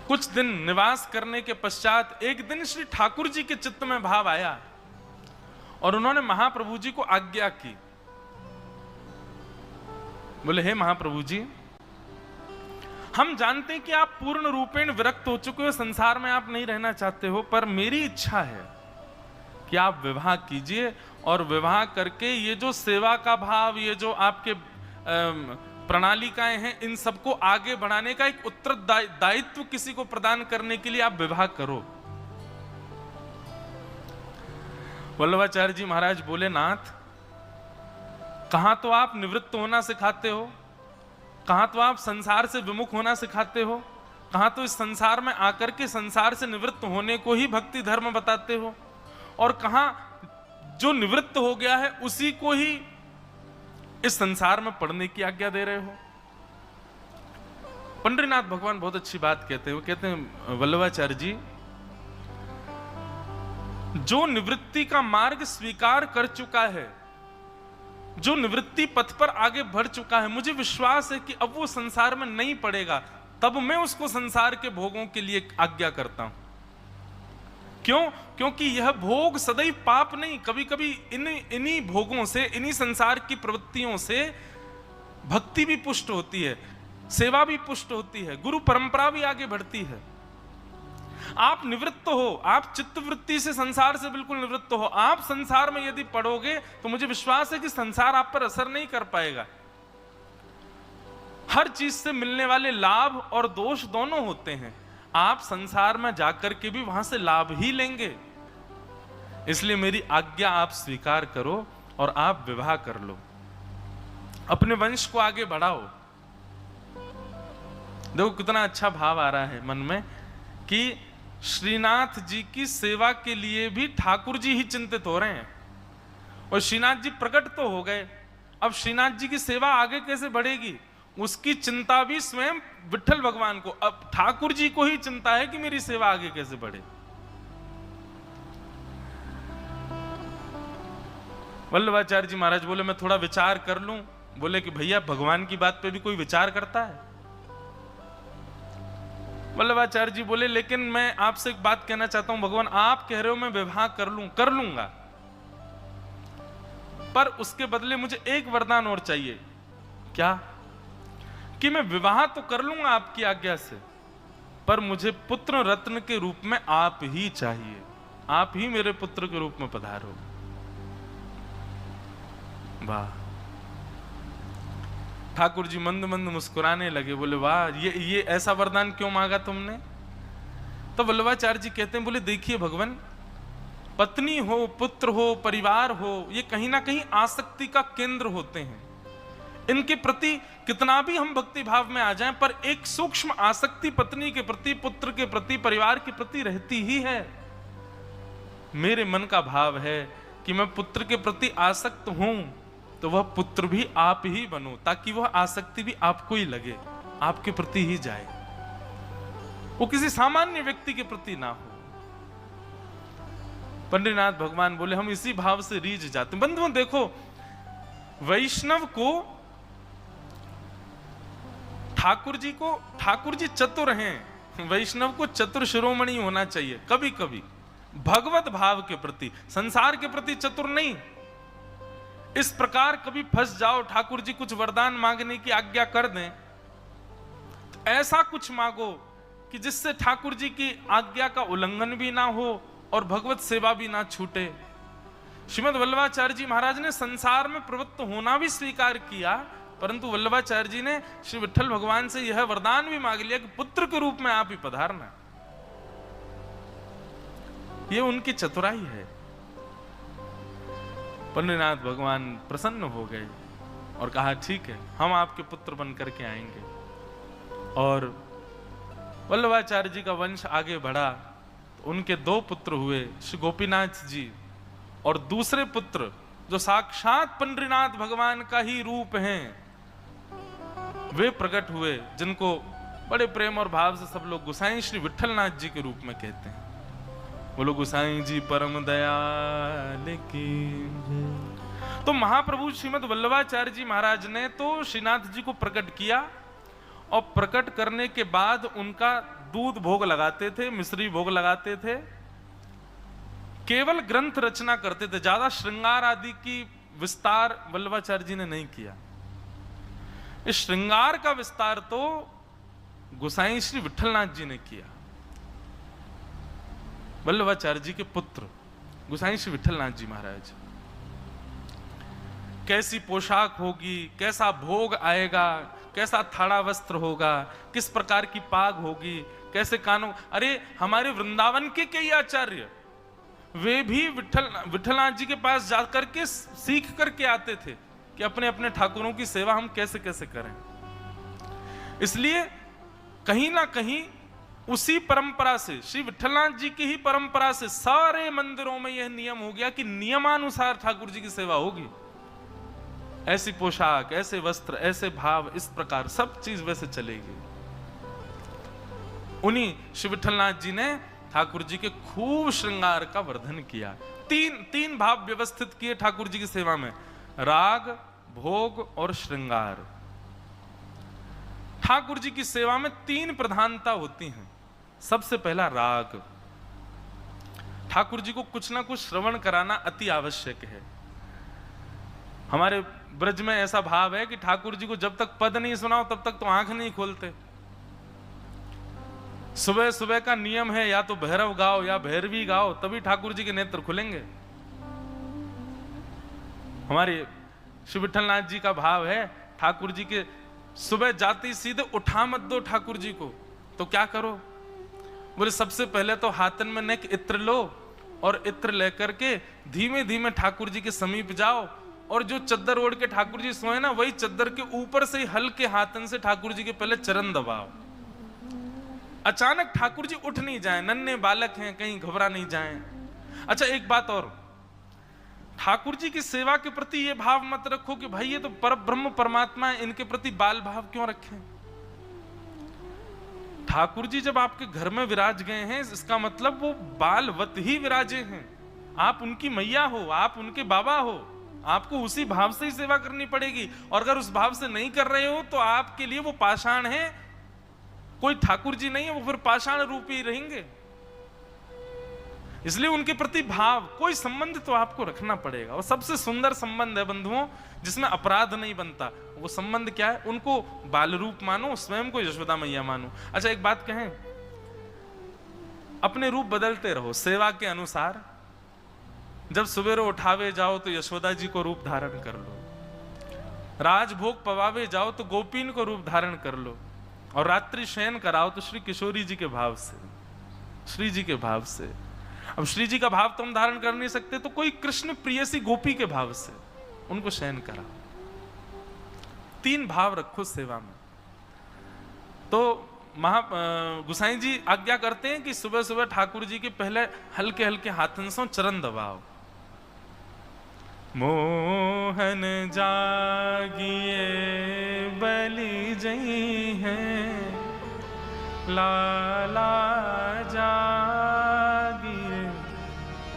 कुछ दिन निवास करने के पश्चात एक दिन श्री ठाकुर जी के चित्त में भाव आया, और उन्होंने महाप्रभु जी को आज्ञा की। बोले, हे महाप्रभु जी, हम जानते हैं कि आप पूर्ण रूपेण विरक्त हो चुके हो, संसार में आप नहीं रहना चाहते हो, पर मेरी इच्छा है कि आप विवाह कीजिए, और विवाह करके ये जो सेवा का भाव, ये जो आपके प्रणालिकाएं हैं, इन सबको आगे बढ़ाने का एक उत्तरदायित्व किसी को प्रदान करने के लिए आप विवाह करो। वल्लभाचार्य जी महाराज बोले, नाथ, कहां तो आप निवृत्त होना सिखाते हो, कहां तो आप संसार से विमुख होना सिखाते हो, कहां तो इस संसार में आकर के संसार से निवृत्त होने को ही भक्ति धर्म बताते हो, और कहां जो निवृत्त हो गया है उसी को ही इस संसार में पढ़ने की आज्ञा दे रहे हो। पंडरीनाथ भगवान बहुत अच्छी बात कहते हैं। वो कहते हैं, वल्लभाचार्य जी, जो निवृत्ति का मार्ग स्वीकार कर चुका है, जो निवृत्ति पथ पर आगे बढ़ चुका है, मुझे विश्वास है कि अब वो संसार में नहीं पड़ेगा, तब मैं उसको संसार के भोगों के लिए आज्ञा करता हूं। क्यों? क्योंकि यह भोग सदैव पाप नहीं, कभी कभी इन्हीं भोगों से, इन्हीं संसार की प्रवृत्तियों से भक्ति भी पुष्ट होती है, सेवा भी पुष्ट होती है, गुरु परंपरा भी आगे बढ़ती है। आप निवृत्त हो, आप चित्तवृत्ति से, संसार से बिल्कुल निवृत्त हो, आप संसार में यदि पड़ोगे तो मुझे विश्वास है कि संसार आप पर असर नहीं कर पाएगा। हर चीज से मिलने वाले लाभ और दोष दोनों होते हैं, आप संसार में जाकर के भी वहां से लाभ ही लेंगे। इसलिए मेरी आज्ञा आप स्वीकार करो और आप विवाह कर लो, अपने वंश को आगे बढ़ाओ। देखो कितना अच्छा भाव आ रहा है मन में कि श्रीनाथ जी की सेवा के लिए भी ठाकुर जी ही चिंतित हो रहे हैं, और श्रीनाथ जी प्रकट तो हो गए, अब श्रीनाथ जी की सेवा आगे कैसे बढ़ेगी, उसकी चिंता भी स्वयं विठल भगवान को, अब ठाकुर जी को ही चिंता है कि मेरी सेवा आगे कैसे बढ़े। वल्लभाचार्य जी महाराज बोले, मैं थोड़ा विचार कर लूं। बोले कि भैया, भगवान की बात पे भी कोई विचार करता है? वल्लभाचार्य जी बोले, लेकिन मैं आपसे एक बात कहना चाहता हूं, भगवान आप कह रहे हो मैं विवाह कर लूंगा, पर उसके बदले मुझे एक वरदान और चाहिए। क्या? कि मैं विवाह तो कर लूंगा आपकी आज्ञा से, पर मुझे पुत्र रत्न के रूप में आप ही चाहिए, आप ही मेरे पुत्र के रूप में पधारो। वाह! ठाकुर जी मंद मंद मुस्कुराने लगे, बोले, वाह, ये ऐसा वरदान क्यों मांगा तुमने? तो वल्लभाचार्य जी कहते हैं, बोले देखिए भगवान, पत्नी हो, पुत्र हो, परिवार हो, ये कहीं ना कहीं आसक्ति का केंद्र होते हैं। इनके प्रति कितना भी हम भक्ति भाव में आ जाएं, पर एक सूक्ष्म आसक्ति पत्नी के प्रति, पुत्र के प्रति, परिवार के प्रति रहती ही है। मेरे मन का भाव है कि मैं पुत्र के प्रति आसक्त हूं, तो वह पुत्र भी आप ही बनो, ताकि वह आसक्ति भी आपको ही लगे, आपके प्रति ही जाए, वो किसी सामान्य व्यक्ति के प्रति ना हो। पंडितनाथ भगवान बोले हम इसी भाव से रीझ जाते। बंधुओं देखो, वैष्णव को ठाकुर जी चतुर हैं, वैष्णव को चतुर शिरोमणि होना चाहिए। कभी कभी भगवत भाव के प्रति, संसार के प्रति चतुर नहीं। इस प्रकार कभी फंस जाओ, ठाकुर जी कुछ वरदान मांगने की आज्ञा कर दें, तो ऐसा कुछ मांगो कि जिससे ठाकुर जी की आज्ञा का उल्लंघन भी ना हो और भगवत सेवा भी ना छूटे। श्रीमद् वल्लभाचार्य जी महाराज ने संसार में प्रवृत्त होना भी स्वीकार किया, परंतु वल्लभाचार्य जी ने श्री विठ्ठल भगवान से यह वरदान भी मांग लिया कि पुत्र के रूप में आप ही पधारना। ये उनकी चतुराई है। पंडितनाथ भगवान प्रसन्न हो गए और कहा ठीक है, हम आपके पुत्र बन करके आएंगे। और वल्लभाचार्य जी का वंश आगे बढ़ा, तो उनके 2 पुत्र हुए, श्री गोपीनाथ जी और दूसरे पुत्र जो साक्षात पंडरीनाथ भगवान का ही रूप हैं, वे प्रकट हुए, जिनको बड़े प्रेम और भाव से सब लोग गोसाई श्री विठ्ठलनाथ जी के रूप में कहते हैं। बोलो गोसाई जी परम दयाल की। तो महाप्रभु श्रीमद् वल्लभाचार्य जी महाराज ने तो श्रीनाथ जी को प्रकट किया, और प्रकट करने के बाद उनका दूध भोग लगाते थे, मिश्री भोग लगाते थे, केवल ग्रंथ रचना करते थे। ज्यादा श्रृंगार आदि की विस्तार वल्लभाचार्य जी ने नहीं किया। इस श्रृंगार का विस्तार तो गोसाई श्री विठ्ठलनाथ जी ने किया। वल्लभाचार्य जी के पुत्र गोसाई श्री विठ्ठलनाथ जी महाराज, कैसी पोशाक होगी, कैसा भोग आएगा, कैसा थाड़ा वस्त्र होगा, किस प्रकार की पाग होगी, कैसे कानों, अरे हमारे वृंदावन के कई आचार्य वे भी विठ्ठलनाथ जी के पास जाकर के सीख करके आते थे कि अपने अपने ठाकुरों की सेवा हम कैसे कैसे करें। इसलिए कहीं ना कहीं उसी परंपरा से, श्री विठ्ठलनाथ जी की ही परंपरा से सारे मंदिरों में यह नियम हो गया कि नियमानुसार ठाकुर जी की सेवा होगी। ऐसी पोशाक, ऐसे वस्त्र, ऐसे भाव, इस प्रकार सब चीज वैसे चलेगी। उन्हीं श्री विठ्ठलनाथ जी ने ठाकुर जी के खूब श्रृंगार का वर्धन किया। तीन भाव व्यवस्थित किए ठाकुर जी की सेवा में, राग, भोग और श्रृंगार। ठाकुर जी की सेवा में 3 प्रधानता होती हैं। सबसे पहला राग। ठाकुर जी को कुछ ना कुछ श्रवण कराना अति आवश्यक है। हमारे ब्रज में ऐसा भाव है कि ठाकुर जी को जब तक पद नहीं सुनाओ तब तक तो आंख नहीं खोलते। सुबह सुबह का नियम है, या तो भैरव गाओ या भैरवी गाओ, तभी ठाकुर जी के नेत्र खुलेंगे। हमारे श्री विठ्ठलनाथ जी का भाव है, ठाकुर जी के सुबह जाते ही सीधे उठा मत दो ठाकुर जी को। तो क्या करो? बोले सबसे पहले तो हाथन में नेक इत्र लो, और इत्र लेकर के धीमे धीमे ठाकुर जी के समीप जाओ, और जो चद्दर ओढ़ के ठाकुर जी सोए ना, वही चद्दर के ऊपर से हल्के हाथन से ठाकुर जी के पहले चरण दबाओ। अचानक ठाकुर जी उठ नहीं जाए, नन्हे बालक हैं, कहीं घबरा नहीं जाएं। अच्छा एक बात और, ठाकुर जी की सेवा के प्रति ये भाव मत रखो कि भाई ये तो पर ब्रह्म परमात्मा है, इनके प्रति बाल भाव क्यों रखें। ठाकुर जी जब आपके घर में विराज गए हैं, इसका मतलब वो बालवत ही विराजे हैं। आप उनकी मैया हो, आप उनके बाबा हो, आपको उसी भाव से ही सेवा करनी पड़ेगी। और अगर उस भाव से नहीं कर रहे हो तो आपके लिए वो पाषाण है, कोई ठाकुर जी नहीं है, वो फिर पाषाण रूपी रहेंगे। इसलिए उनके प्रति भाव, कोई संबंध तो आपको रखना पड़ेगा। और सबसे सुंदर संबंध है बंधुओं, जिसमें अपराध नहीं बनता। वो संबंध क्या है? उनको बाल रूप मानो, स्वयं को यशोदा मैया मानो। अच्छा एक बात कहें, अपने रूप बदलते रहो सेवा के अनुसार। जब सवेरे उठावे जाओ तो यशोदा जी को रूप धारण कर लो, राजभोग पवावे जाओ तो गोपीन को रूप धारण कर लो, और रात्रि शयन कराओ तो श्री किशोरी जी के भाव से। श्री जी के भाव से। अब श्री जी का भाव तो हम धारण कर नहीं सकते, तो कोई कृष्ण प्रियसी गोपी के भाव से उनको शयन करा। 3 भाव रखो सेवा में। तो गुसाई जी आज्ञा करते हैं कि सुबह सुबह ठाकुर जी के पहले हल्के हल्के हाथन से चरण दबाओ। मोहन जागिए बलि जई हैं, लाला जागिए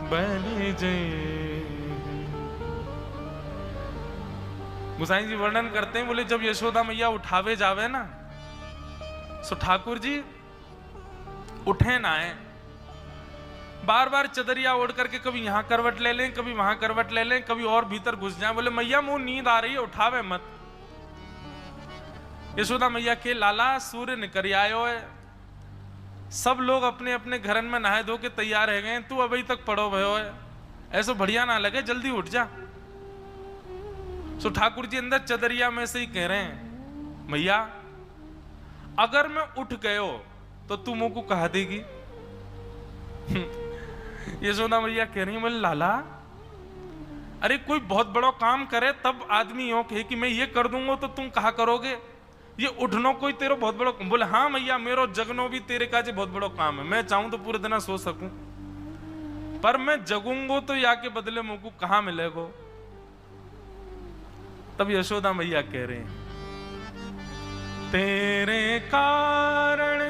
बलि जई। गुसाई जी वर्णन करते हैं, बोले जब यशोदा मैया उठावे जावे ना, सो ठाकुर जी उठे ना आए, बार बार चदरिया ओढ़ करके कभी यहां करवट ले लें, कभी वहां करवट ले लें, कभी और भीतर घुस जाए। बोले मैया मुंह नींद आ रही है, उठावे मत। यशोदा मैया के लाला सूर्य निकल आयो है, सब लोग अपने अपने घरन में नहाए धो के तैयार रह गए, तू अभी तक पड़ो भयो है, ऐसा बढ़िया ना लगे, जल्दी उठ जा। सो ठाकुर जी अंदर चदरिया में से ही कह रहे हैं, मैया अगर मैं उठ गयो तो तू मुंह को कहा देगी। यशोदा मैया कह रही है, बोले लाला अरे कोई बहुत बड़ा काम करे तब आदमी यो कहे कि मैं ये कर दूंगा तो तुम कहा करोगे, ये उठनो कोई तेरो बहुत बड़ा। बोले हाँ मैया मेरो जगनो भी तेरे काजे बहुत बड़ा काम है, मैं चाहूं तो पूरे दिन सो सकूं, पर मैं जगूंगो तो या के बदले मुंह को कहां मिलेगो। तब यशोदा मैया कह रहे हैं, तेरे कारण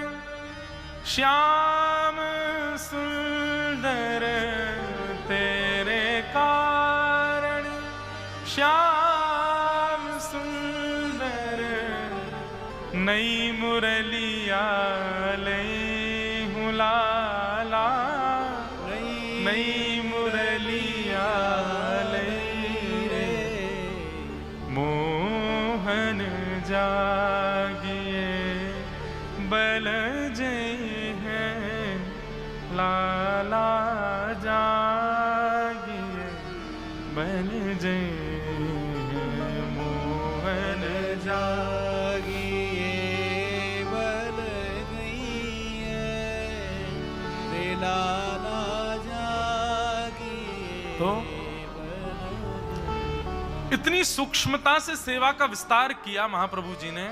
श्याम सुंदर, तेरे कारण श्याम सुंदर, नई मुरलिया ले हूं लाला, नई मुरलिया ले मोहन जागिए बल जय हैं, लाला जागिए बल जय हैं, मोहन जागिए बल गई है, रे लाला जागिए। तो इतनी सूक्ष्मता से सेवा का विस्तार किया महाप्रभु जी ने।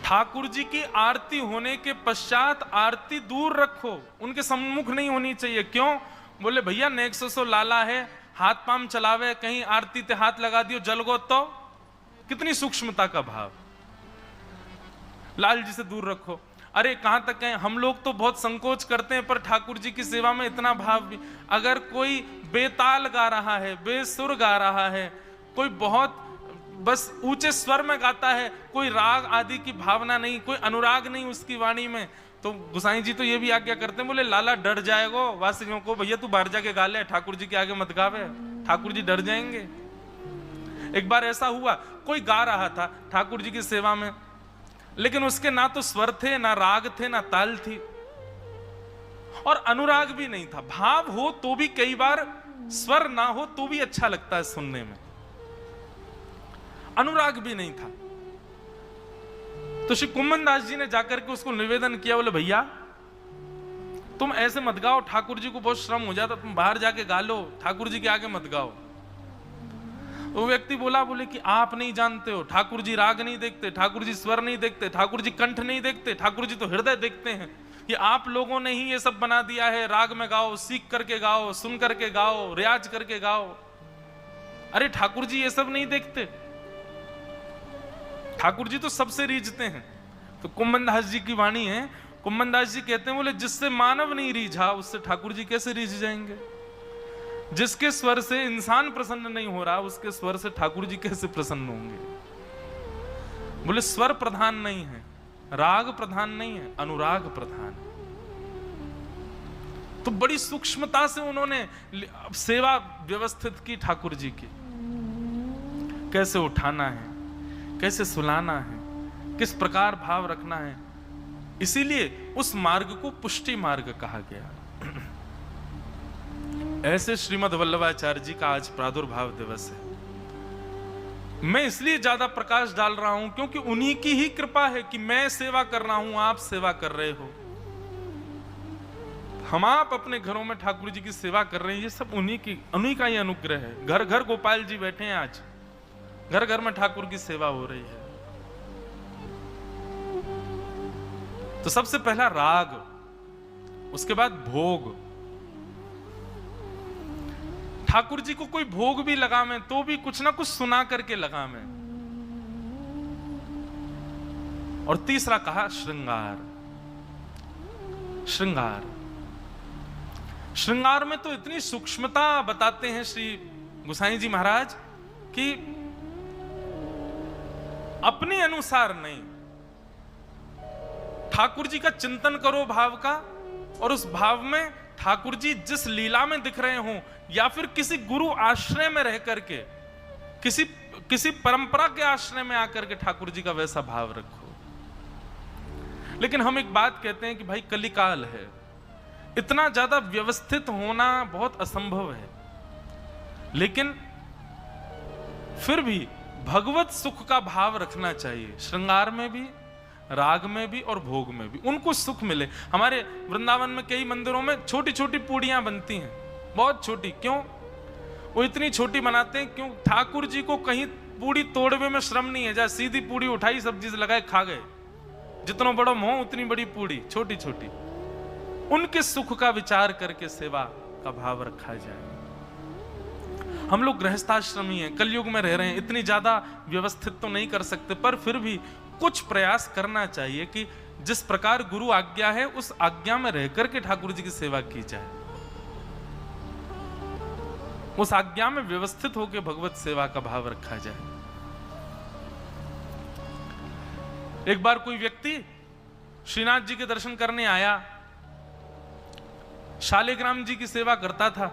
ठाकुर जी की आरती होने के पश्चात आरती दूर रखो, उनके सम्मुख नहीं होनी चाहिए। क्यों? बोले भैया नेक्सो सो लाला है, हाथ पाम चलावे, कहीं आरती ते हाथ लगा दियो जल गो तो। कितनी सूक्ष्मता का भाव। लाल जी से दूर रखो। अरे कहां तक है, हम लोग तो बहुत संकोच करते हैं, पर ठाकुर जी की सेवा में इतना भाव भी। अगर कोई बेताल गा रहा है, बेसुर गा रहा है, कोई बहुत बस ऊंचे स्वर में गाता है, कोई राग आदि की भावना नहीं, कोई अनुराग नहीं उसकी वाणी में, तो गुसाई जी तो ये भी आज्ञा करते हैं, बोले लाला डर जाएगो वासियों को, भैया तू बाहर जाके गा ले, ठाकुर जी के आगे मत गावे, ठाकुर जी डर जाएंगे। एक बार ऐसा हुआ, कोई गा रहा था ठाकुर जी की सेवा में, लेकिन उसके ना तो स्वर थे, ना राग थे, ना ताल थी, और अनुराग भी नहीं था। भाव हो तो भी कई बार स्वर ना हो तो भी अच्छा लगता है सुनने में, अनुराग भी नहीं था। तो श्री कुम्मन दास जी ने जाकर के उसको निवेदन किया, बोले भैया तुम ऐसे मत गाओ, ठाकुर जी को बहुत श्रम हो जाता, तुम बाहर जाके गा लो, ठाकुर जी के आगे मत गाओ। वो व्यक्ति बोला, बोले कि आप नहीं जानते हो, ठाकुर जी राग नहीं देखते, ठाकुर जी स्वर नहीं देखते, ठाकुर जी कंठ नहीं देखते, ठाकुर जी तो हृदय देखते हैं। ये आप लोगों ने ही ये सब बना दिया है, राग में गाओ, सीख करके गाओ, सुन करके गाओ, रियाज करके गाओ। अरे ठाकुर जी ये सब नहीं देखते, ठाकुर जी तो सबसे रीझते हैं। तो कुम्मन दास जी की वाणी है, कुम्मन दास जी कहते हैं, बोले जिससे मानव नहीं रीझा उससे ठाकुर जी कैसे रीझ जाएंगे। जिसके स्वर से इंसान प्रसन्न नहीं हो रहा, उसके स्वर से ठाकुर जी कैसे प्रसन्न होंगे। बोले स्वर प्रधान नहीं है, राग प्रधान नहीं है, अनुराग प्रधान है। तो बड़ी सूक्ष्मता से उन्होंने सेवा व्यवस्थित की ठाकुर जी की, कैसे उठाना है, कैसे सुलाना है, किस प्रकार भाव रखना है। इसीलिए उस मार्ग को पुष्टि मार्ग कहा गया। ऐसे श्रीमद् वल्लभाचार्य जी का आज प्रादुर्भाव दिवस है। मैं इसलिए ज्यादा प्रकाश डाल रहा हूं क्योंकि उन्हीं की ही कृपा है कि मैं सेवा कर रहा हूं, आप सेवा कर रहे हो। हम आप अपने घरों में ठाकुर जी की सेवा कर रहे हैं, ये सब उन्हीं का ही अनुग्रह है। घर घर गोपाल जी बैठे हैं, आज घर घर में ठाकुर की सेवा हो रही है। तो सबसे पहला राग, उसके बाद भोग। ठाकुर जी को कोई भोग भी लगावे तो भी कुछ ना कुछ सुना करके लगावे। और तीसरा कहा श्रृंगार। श्रृंगार, श्रृंगार में तो इतनी सूक्ष्मता बताते हैं श्री गोसाई जी महाराज कि अपने अनुसार नहीं, ठाकुर जी का चिंतन करो भाव का, और उस भाव में ठाकुर जी जिस लीला में दिख रहे हों, या फिर किसी गुरु आश्रय में रह करके, किसी परंपरा के आश्रय में आकर के ठाकुर जी का वैसा भाव रखो। लेकिन हम एक बात कहते हैं कि भाई कलिकाल है, इतना ज्यादा व्यवस्थित होना बहुत असंभव है, लेकिन फिर भी भगवत सुख का भाव रखना चाहिए, श्रृंगार में भी, राग में भी और भोग में भी, उनको सुख मिले। हमारे वृंदावन में कई मंदिरों में छोटी छोटी पूड़ियां बनती हैं, बहुत छोटी। क्यों वो इतनी छोटी बनाते हैं? क्यों? ठाकुर जी को कहीं पूड़ी तोड़वे में श्रम नहीं है, जहाँ सीधी पूड़ी उठाई, सब्जी से लगाए, खा गए। जितना बड़ा मुंह उतनी बड़ी पूड़ी, छोटी छोटी। उनके सुख का विचार करके सेवा का भाव रखा जाए। हम लोग गृहस्थाश्रमी हैं, कलयुग में रह रहे हैं, इतनी ज्यादा व्यवस्थित तो नहीं कर सकते, पर फिर भी कुछ प्रयास करना चाहिए कि जिस प्रकार गुरु आज्ञा है उस आज्ञा में रह करके ठाकुर जी की सेवा की जाए, उस आज्ञा में व्यवस्थित होकर भगवत सेवा का भाव रखा जाए। एक बार कोई व्यक्ति श्रीनाथ जी के दर्शन करने आया, शालिग्राम जी की सेवा करता था।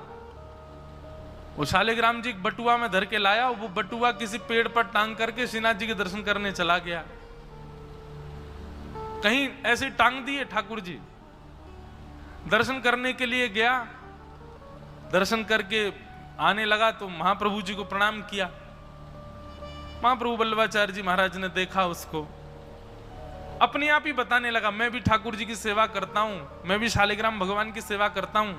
वो शालिग्राम जी बटुआ में धर के लाया, वो बटुआ किसी पेड़ पर टांग करके श्रीनाथ जी के दर्शन करने चला गया। कहीं ऐसे टांग दिए ठाकुर जी, दर्शन करने के लिए गया, दर्शन करके आने लगा तो महाप्रभु जी को प्रणाम किया। महाप्रभु वल्लभाचार्य जी महाराज ने देखा उसको, अपने आप ही बताने लगा, मैं भी ठाकुर जी की सेवा करता हूं, मैं भी शालिग्राम भगवान की सेवा करता हूं।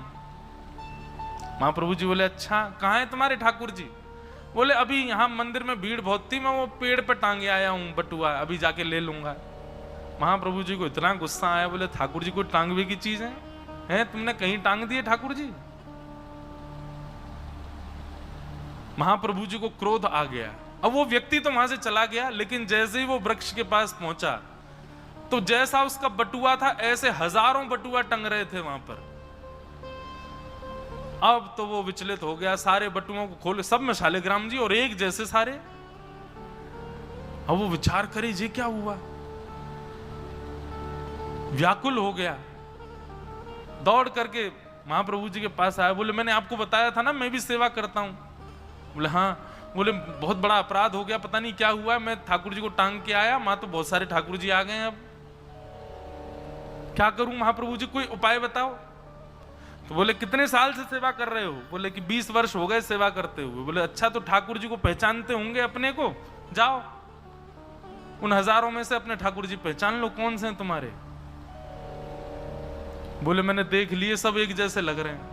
महाप्रभु जी बोले, अच्छा कहां है तुम्हारे ठाकुर जी? बोले, अभी यहां मंदिर में भीड़ बहुत थी, मैं वो पेड़ पर टांगे आया हूं बटुआ, अभी जाके ले लूंगा। महाप्रभु जी को इतना गुस्सा आया, बोले ठाकुर जी को टांगवे की चीज है? तुमने कहीं टांग दिए ठाकुर जी? महाप्रभु जी को क्रोध आ गया। अब वो व्यक्ति तो वहां से चला गया, लेकिन जैसे ही वो वृक्ष के पास पहुंचा तो जैसा उसका बटुआ था ऐसे हजारों बटुआ टंग रहे थे वहां पर। अब तो वो विचलित हो गया, सारे बटुओं को खोले, सब में शालिग्राम जी और एक जैसे सारे। अब वो विचार करे, ये क्या हुआ? व्याकुल हो गया, दौड़ करके महाप्रभु जी के पास आया। बोले, मैंने आपको बताया था ना मैं भी सेवा करता हूं। बोले, हाँ। बोले, बहुत बड़ा अपराध हो गया, पता नहीं क्या हुआ, मैं ठाकुर जी को टांग के आया, मां तो बहुत सारे ठाकुर जी आ गए हैं, अब क्या करूं महाप्रभु जी, कोई उपाय बताओ। तो बोले, कितने साल से सेवा कर रहे हो? बोले कि 20 वर्ष हो गए सेवा करते हुए। बोले, अच्छा तो ठाकुर जी को पहचानते होंगे अपने को, जाओ उन हजारों में से अपने ठाकुर जी पहचान लो, कौन से हैं तुम्हारे। बोले, मैंने देख लिए, सब एक जैसे लग रहे हैं।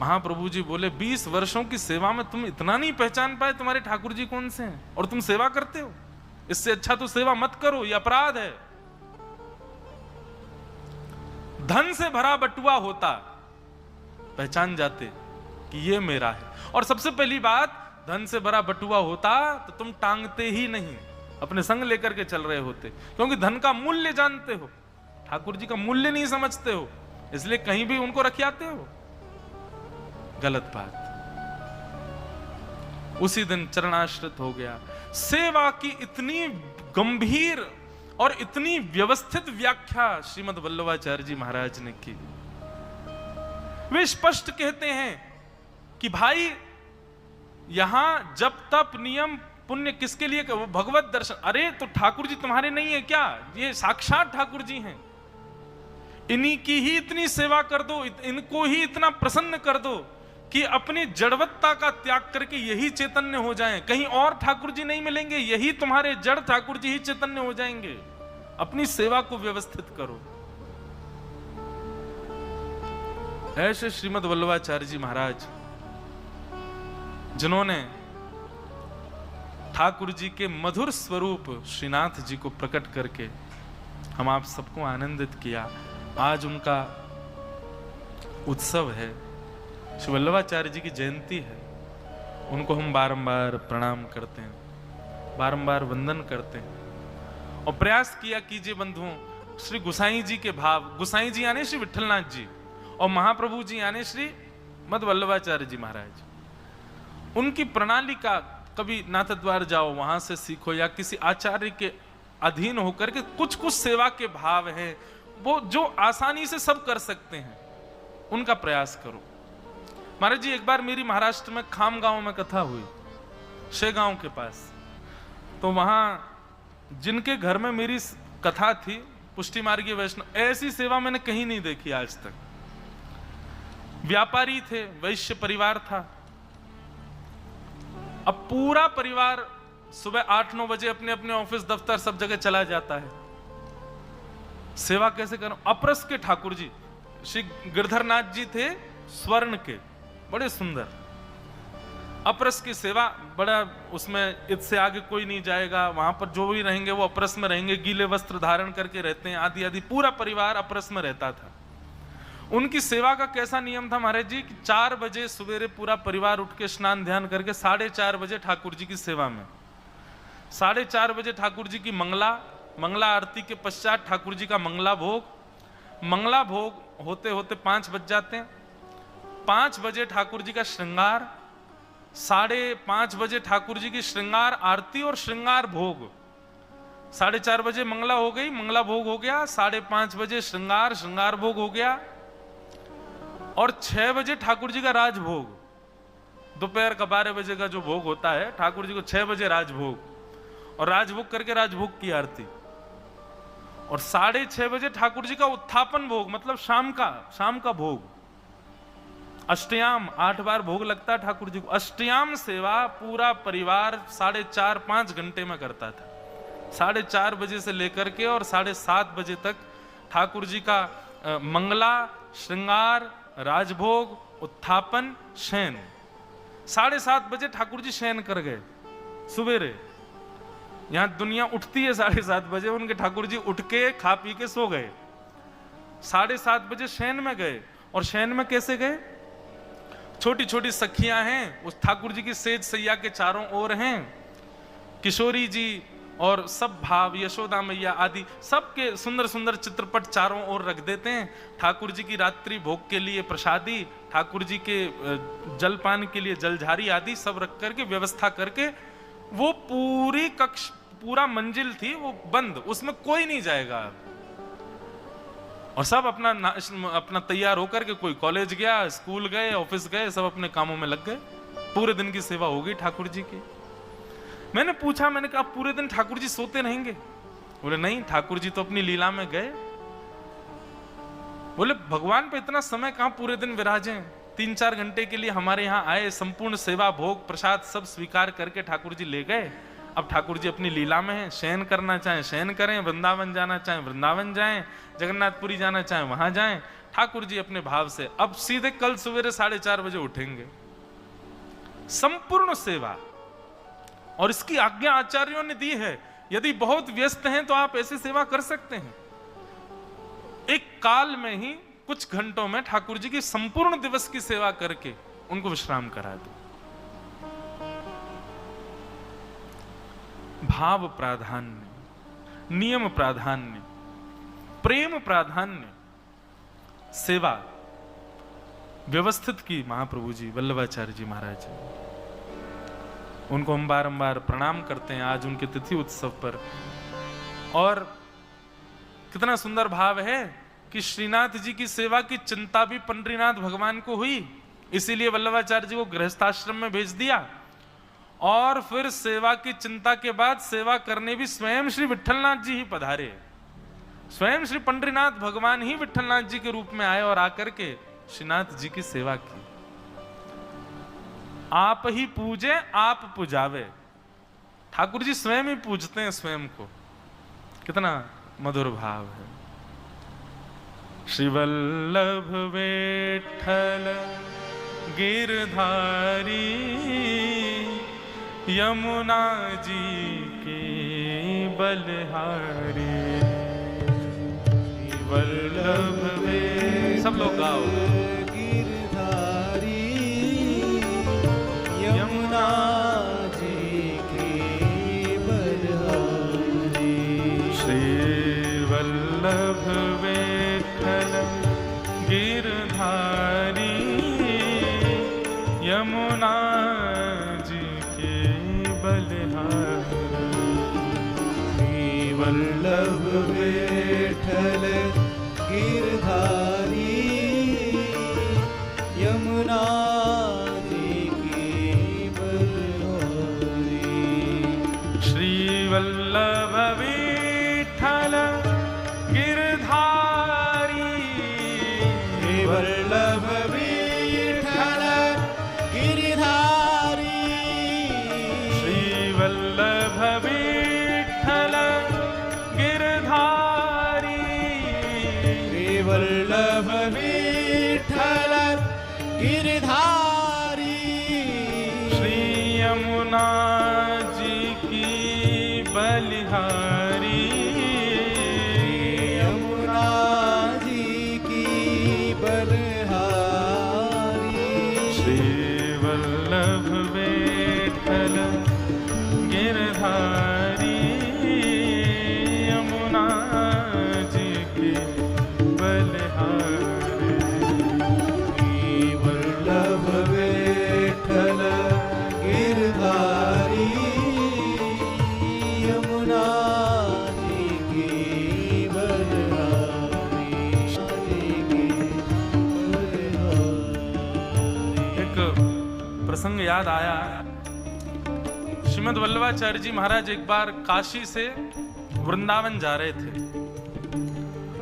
महाप्रभु जी बोले, 20 वर्षों की सेवा में तुम इतना नहीं पहचान पाए तुम्हारे ठाकुर जी कौन से हैं, और तुम सेवा करते हो? इससे अच्छा तो सेवा मत करो, ये अपराध है। धन से भरा बटुआ होता, पहचान जाते कि ये मेरा है। और सबसे पहली बात, धन से भरा बटुआ होता तो तुम टांगते ही नहीं, अपने संग लेकर के चल रहे होते, क्योंकि धन का मूल्य जानते हो, ठाकुर जी का मूल्य नहीं समझते हो, इसलिए कहीं भी उनको रख आते हो। गलत बात। उसी दिन चरणाश्रित हो गया। सेवा की इतनी गंभीर और इतनी व्यवस्थित व्याख्या श्रीमद् वल्लभाचार्य जी महाराज ने की। वे स्पष्ट कहते हैं कि भाई यहां जब तप नियम पुण्य किसके लिए? वो भगवत दर्शन। अरे तो ठाकुर जी तुम्हारे नहीं है क्या? ये साक्षात ठाकुर जी हैं, इन्हीं की ही इतनी सेवा कर दो, इनको ही इतना प्रसन्न कर दो कि अपनी जड़वत्ता का त्याग करके यही चैतन्य हो जाएं। कहीं और ठाकुर जी नहीं मिलेंगे, यही तुम्हारे जड़ ठाकुर जी ही चैतन्य हो जाएंगे। अपनी सेवा को व्यवस्थित करो। ऐसे श्रीमद् वल्लभाचार्य जी महाराज जिन्होंने ठाकुर जी के मधुर स्वरूप श्रीनाथ जी को प्रकट करके हम आप सबको आनंदित किया। आज उनका उत्सव है, श्री वल्लभाचार्य जी की जयंती है। उनको हम बारंबार प्रणाम करते हैं, बारंबार वंदन करते हैं और प्रयास किया कीजिए बंधुओं, श्री गुसाई जी के भाव, गुसाई जी यानी श्री विठलनाथ जी और महाप्रभु जी यानी श्री मद वल्लभाचार्य जी महाराज, उनकी प्रणाली का कभी नाथ द्वार जाओ, वहां से सीखो, या किसी आचार्य के अधीन होकर के कुछ कुछ सेवा के भाव हैं वो जो आसानी से सब कर सकते हैं, उनका प्रयास करो। महाराज जी, एक बार मेरी महाराष्ट्र में खाम गांव में कथा हुई, शेगांव के पास। तो वहां जिनके घर में मेरी कथा थी, पुष्टि मार्गीय वैष्णव, ऐसी सेवा मैंने कहीं नहीं देखी आज तक। व्यापारी थे, वैश्य परिवार था। अब पूरा परिवार सुबह 8-9 बजे अपने अपने ऑफिस दफ्तर सब जगह चला जाता है। सेवा कैसे करूं? अपरस के ठाकुर जी श्री गिरधरनाथ जी थे, स्वर्ण के, बड़े सुंदर। अपरस की सेवा बड़ा, उसमें इससे आगे कोई नहीं जाएगा। वहां पर जो भी रहेंगे वो अपरस में रहेंगे, गीले वस्त्र धारण करके रहते हैं, आदि आदि। पूरा परिवार अपरस में रहता था। उनकी सेवा का कैसा नियम था महाराज जी कि 4 बजे सवेरे पूरा परिवार उठ के स्नान ध्यान करके 4:30 बजे ठाकुर जी की सेवा में, 4:30 बजे ठाकुर जी की मंगला आरती के पश्चात ठाकुर जी का मंगला भोग होते होते 5 बज जाते हैं। 5 बजे ठाकुर जी का श्रृंगार, 5:30 बजे ठाकुर जी की श्रृंगार आरती और श्रृंगार भोग। 4:30 बजे मंगला हो गई, मंगला भोग हो गया। 5:30 बजे श्रृंगार भोग हो गया और 6 बजे ठाकुर जी का राजभोग। दोपहर का 12 बजे का जो भोग होता है, ठाकुर जी को 6 बजे राजभोग, और राजभोग करके राजभोग की आरती। और 6:30 बजे ठाकुर जी का उत्थापन भोग, मतलब शाम का भोग। अष्टयाम 8 बार भोग लगता है ठाकुर जी को। अष्टयाम सेवा पूरा परिवार 4.5-5 घंटे में करता था। 4:30 बजे से लेकर के और 7:30 बजे तक ठाकुर जी का मंगला, श्रृंगार, राजभोग, उत्थापन, शयन। 7:30 बजे ठाकुर जी शयन कर गए सुबेरे। यहां दुनिया उठती है 7:30 बजे, उनके ठाकुर जी उठ के खा पी के सो गए। 7:30 बजे शयन में गए। और शयन में कैसे गए? छोटी छोटी सखियां हैं, उस ठाकुर जी की सेज सैया के चारों ओर हैं, किशोरी जी और सब भाव, यशोदा मैया आदि सबके सुंदर सुंदर चित्रपट चारों ओर रख देते हैं। ठाकुर जी की रात्रि भोग के लिए प्रसादी, ठाकुर जी के जलपान के लिए जलझारी आदि सब रख करके व्यवस्था करके, वो पूरी कक्ष, पूरा मंजिल थी वो बंद, उसमें कोई नहीं जाएगा। और सब अपना तैयार होकर के, कोई कॉलेज गया, स्कूल गए, ऑफिस गए, सब अपने कामों में लग गए। पूरे दिन की सेवा हो गई ठाकुर जी की। मैंने पूछा, मैंने कहा पूरे दिन ठाकुर जी सोते रहेंगे? बोले नहीं, ठाकुर जी तो अपनी लीला में गए। बोले भगवान पे इतना समय कहां पूरे दिन विराजे? 3-4 घंटे के लिए हमारे यहाँ आए, संपूर्ण सेवा भोग प्रसाद सब स्वीकार करके ठाकुर जी ले गए। अब ठाकुर जी अपनी लीला में हैं, शयन करना चाहें शयन करें, वृंदावन जाना चाहें वृंदावन जाएं, जगन्नाथपुरी जाना चाहें वहां जाएं। ठाकुर जी अपने भाव से अब सीधे कल सवेरे 4:30 बजे उठेंगे। संपूर्ण सेवा, और इसकी आज्ञा आचार्यों ने दी है। यदि बहुत व्यस्त हैं तो आप ऐसी सेवा कर सकते हैं। एक काल में ही कुछ घंटों में ठाकुर जी की संपूर्ण दिवस की सेवा करके उनको विश्राम करा दो। भाव प्राधान्य, नियम प्राधान्य, प्रेम प्राधान्य सेवा व्यवस्थित की महाप्रभु जी वल्लभाचार्य जी महाराज। उनको हम बारंबार प्रणाम करते हैं आज उनके तिथि उत्सव पर। और कितना सुंदर भाव है कि श्रीनाथ जी की सेवा की चिंता भी पंडरीनाथ भगवान को हुई, इसीलिए वल्लभाचार्य जी को गृहस्थाश्रम में भेज दिया। और फिर सेवा की चिंता के बाद सेवा करने भी स्वयं श्री विठलनाथ जी ही पधारे। स्वयं श्री पंडरीनाथ भगवान ही विठलनाथ जी के रूप में आए और आकर के श्रीनाथ जी की सेवा की। आप ही पूजे आप पुजावे, ठाकुर जी स्वयं ही पूजते हैं स्वयं को। कितना मधुर भाव है। श्री वल्लभ विठ्ठल गिरधारी यमुना जी के बलिहारी। वल्लभ विठ्ठल, सब लोग गाओ। गिरधारी यमुना जी के बलिहारी। श्री वल्लभ विठ्ठल गिरधारी यमुना जी के बलिहारी। वल्लभ विठ्ठल गिरधारी यमुना जी की बलिहारी। श्री वल्लभ विठ्ठल गिरधारी। वल्लभ विठ्ठल गिरधारी। श्री वल्लभ विठ्ठल गिरधारी। वल्लभ विठ्ठल गिरधारी। श्री यमुना जी की बलिहारी। यमुना जी की बलिहारी। श्री वल्लभ विठ्ठल गिरधारी यमुना जी की बलिहारी। वल्लभ विठ्ठल गिरधारी यमुना जी की बलिहारी। एक प्रसंग याद आया। श्रीमद् वल्लभाचार्य जी महाराज एक बार काशी से वृंदावन जा रहे थे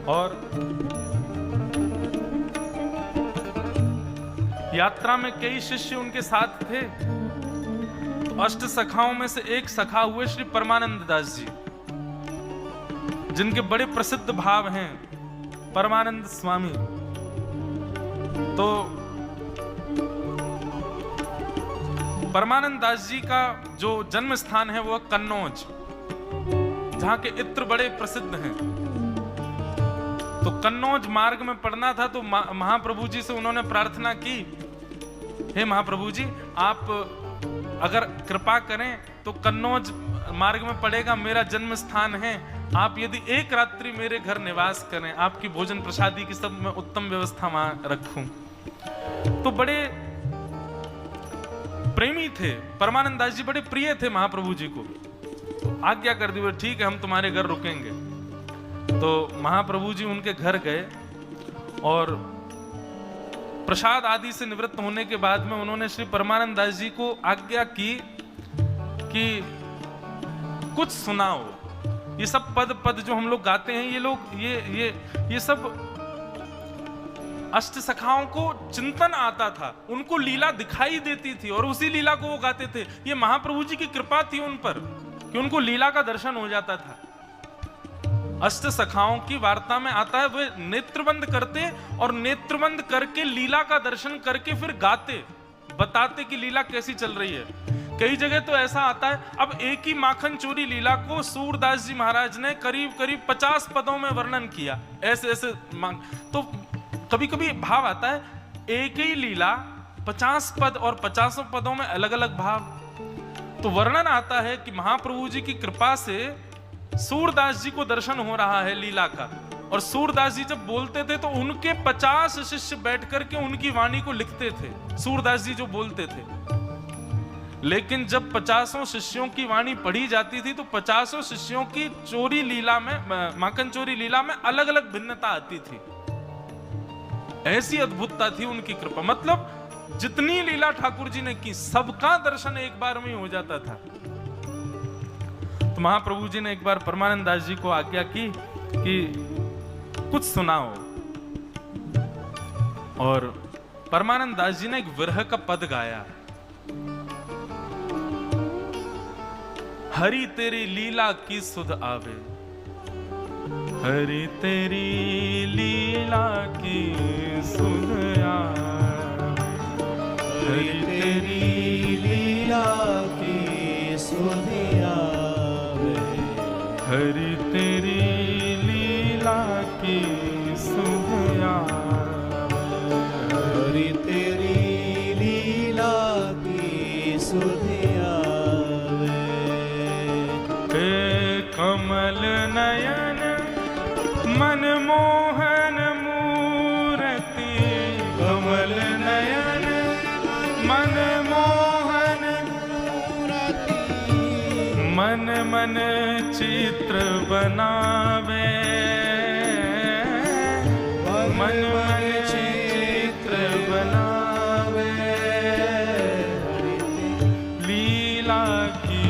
और यात्रा में कई शिष्य उनके साथ थे। तो अष्ट सखाओं में से एक सखा हुए श्री परमानंद दास जी, जिनके बड़े प्रसिद्ध भाव हैं परमानंद स्वामी। तो परमानंद दास जी का जो जन्म स्थान है वह कन्नौज, जहां के इत्र बड़े प्रसिद्ध हैं। तो कन्नौज मार्ग में पड़ना था, तो महाप्रभु जी से उन्होंने प्रार्थना की, हे महाप्रभु जी, आप अगर कृपा करें तो कन्नौज मार्ग में पड़ेगा, मेरा जन्म स्थान है, आप यदि एक रात्रि मेरे घर निवास करें, आपकी भोजन प्रसादी की सब मैं उत्तम व्यवस्था वहां रखूं। तो बड़े प्रेमी थे परमानंद दास जी, बड़े प्रिय थे महाप्रभु जी को। आज्ञा कर दी, ठीक है हम तुम्हारे घर रुकेंगे। तो महाप्रभु जी उनके घर गए और प्रसाद आदि से निवृत्त होने के बाद में उन्होंने श्री परमानंद दास जी को आज्ञा की कि कुछ सुनाओ। ये सब पद जो हम लोग गाते हैं, ये लोग ये सब अष्ट सखाओं को चिंतन आता था, उनको लीला दिखाई देती थी और उसी लीला को वो गाते थे। ये महाप्रभु जी की कृपा थी उन पर कि उनको लीला का दर्शन हो जाता था। अष्ट सखाओं की वार्ता में आता है, वे नेत्रबंद करते और नेत्रबंद करके लीला का दर्शन करके फिर गाते, बताते कि लीला कैसी चल रही है। कई जगह तो ऐसा आता है, अब एक ही माखन चोरी लीला को सूरदास जी महाराज ने करीब 50 पदों में वर्णन किया। ऐसे तो कभी कभी भाव आता है, एक ही लीला 50 पद और 50 पदों में अलग अलग भाव। तो वर्णन आता है कि महाप्रभु जी की कृपा से सूरदास जी को दर्शन हो रहा है लीला का, और सूरदास जी जब बोलते थे तो उनके 50 शिष्य बैठ करके उनकी वाणी को लिखते थे, सूरदास जी जो बोलते थे। लेकिन जब 50 शिष्यों की वाणी पढ़ी जाती थी तो 50 शिष्यों की चोरी लीला में, माखन चोरी लीला में अलग अलग भिन्नता आती थी। ऐसी अद्भुतता थी उनकी कृपा, मतलब जितनी लीला ठाकुर जी ने की सबका दर्शन एक बार में ही हो जाता था। तो महाप्रभु जी ने एक बार परमानंद दास जी को आज्ञा की कि कुछ सुनाओ, और परमानंद दास जी ने एक विरह का पद गाया। हरि तेरी लीला की सुध आवे, हरि तेरी लीला की सुध आवे, हरि तेरी लीला की सुध आवे, हरि तेरी लीला की सुध आवे, हरि तेरी लीला की सुध आवे। हे कमल नयन मनमोहन मूर्ति, कमल नयन मनमोहन मूर्ति, मन मन चित्र बनावे, मन मन चित्र बनावे, लीला की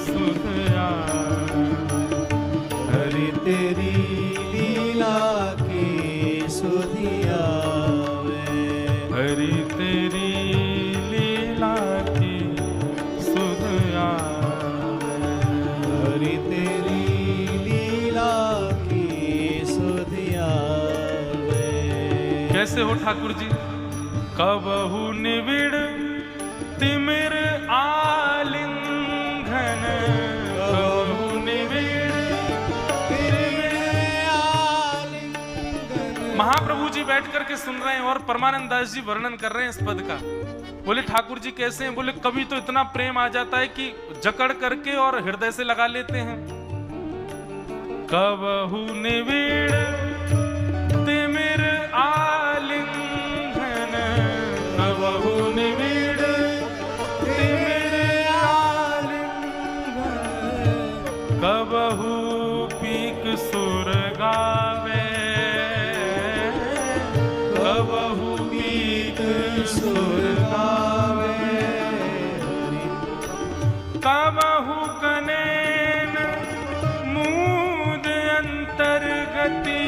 सुध आवे, हरि तेरी लीला की सुध आवे, हरि तेरी लीला की सुध आवे, हरि तेरी लीला की सुध आवे। कैसे हो ठाकुर जी? कबहु निविड़ तिमिर आलिंगन, कबहु निविड़ तिमिर आलिंगन। महाप्रभु जी बैठ करके सुन रहे हैं और परमानंद दास जी वर्णन कर रहे हैं इस पद का। बोले ठाकुर जी कैसे हैं? बोले कभी तो इतना प्रेम आ जाता है कि जकड़ करके और हृदय से लगा लेते हैं। कबहु निविड़ तिमिर आलिंगन, कबहु निविड़ तिमिर आलिंगन, कबहु पीक सुर गावे, कबहु पीक सुर गावे, कबहु कनेन मूद अंतर्गति,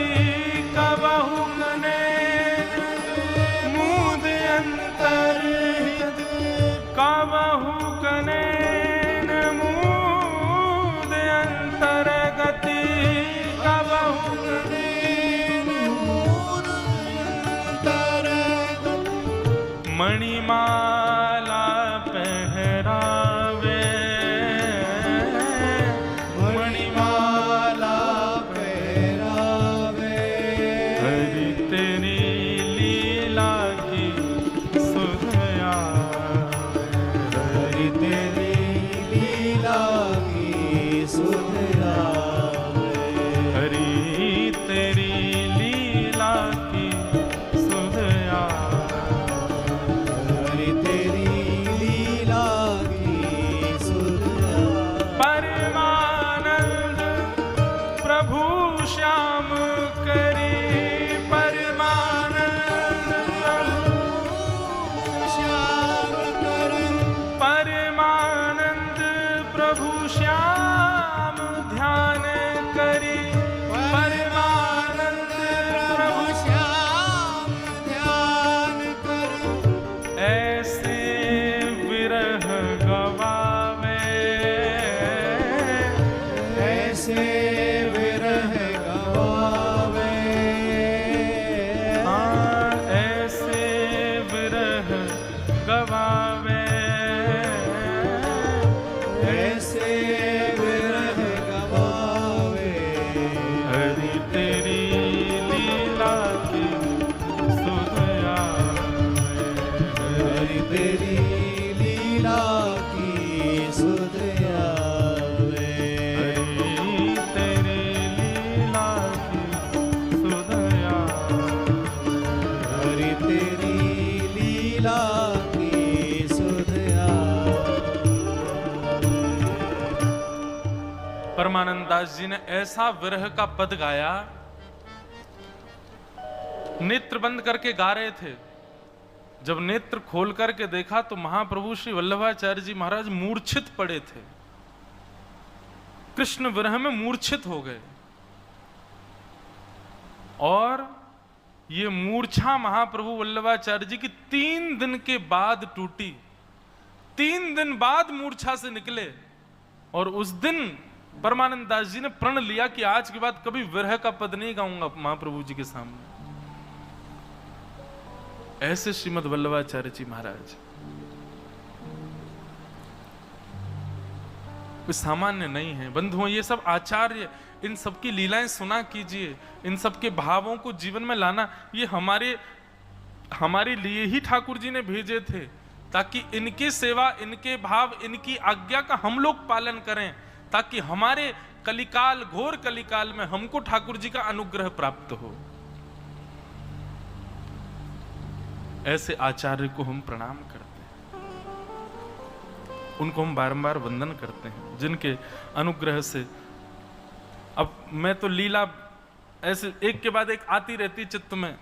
कबहु कनेन मूद अंतर्गति, कबहु कनेन मूद अंतर्गति, कबहु कनेन मूद अंतर्गति, मणिमाला पहरावे, मणिमाला पहरावे, हरि तेरी लीला की सुध आवे, हरि तेरी लीला की सुध आवे, हरि तेरी लीला की सुध आवे, हरि तेरी लीला की सुध आवे। परमानंद प्रभु श्याम करी, परमानंद प्रभु श्याम करन, परमानंद प्रभु श्याम ध्यान करी, परमानंद प्रभु श्याम ध्यान करन, ऐसे विरह गवावे, ऐसे विरह गवावे, हाँ ऐसे विरह गवावे, ऐसे विरह गवावे, हरि तेरी लीला की सुध आवे, हरि तेरी लीला की सुध आवे, हरि तेरी लीला की सुध आवे, हरि तेरी लीला की सुध आवे। परमानंद दास जी ने ऐसा विरह का पद गाया, नेत्र बंद करके गा रहे थे। जब नेत्र खोल करके देखा तो महाप्रभु श्री वल्लभाचार्य जी महाराज मूर्छित पड़े थे, कृष्ण विरह में मूर्छित हो गए। और ये मूर्छा महाप्रभु वल्लभाचार्य जी की 3 दिन के बाद टूटी। 3 दिन बाद मूर्छा से निकले और उस दिन परमानंद दास जी ने प्रण लिया कि आज के बाद कभी विरह का पद नहीं गाऊंगा महाप्रभु जी के सामने। ऐसे श्रीमद् वल्लभाचार्य जी महाराज कोई सामान्य नहीं है बंधुओं। ये सब आचार्य, इन सबकी लीलाएं सुना कीजिए, इन सबके भावों को जीवन में लाना, ये हमारे लिए ही ठाकुर जी ने भेजे थे, ताकि इनकी सेवा, इनके भाव, इनकी आज्ञा का हम लोग पालन करें, ताकि हमारे कलिकाल, घोर कलिकाल में हमको ठाकुर जी का अनुग्रह प्राप्त हो। ऐसे आचार्य को हम प्रणाम करते हैं, उनको हम बारंबार वंदन करते हैं, जिनके अनुग्रह से अब मैं तो लीला ऐसे एक के बाद एक आती रहती चित्त में।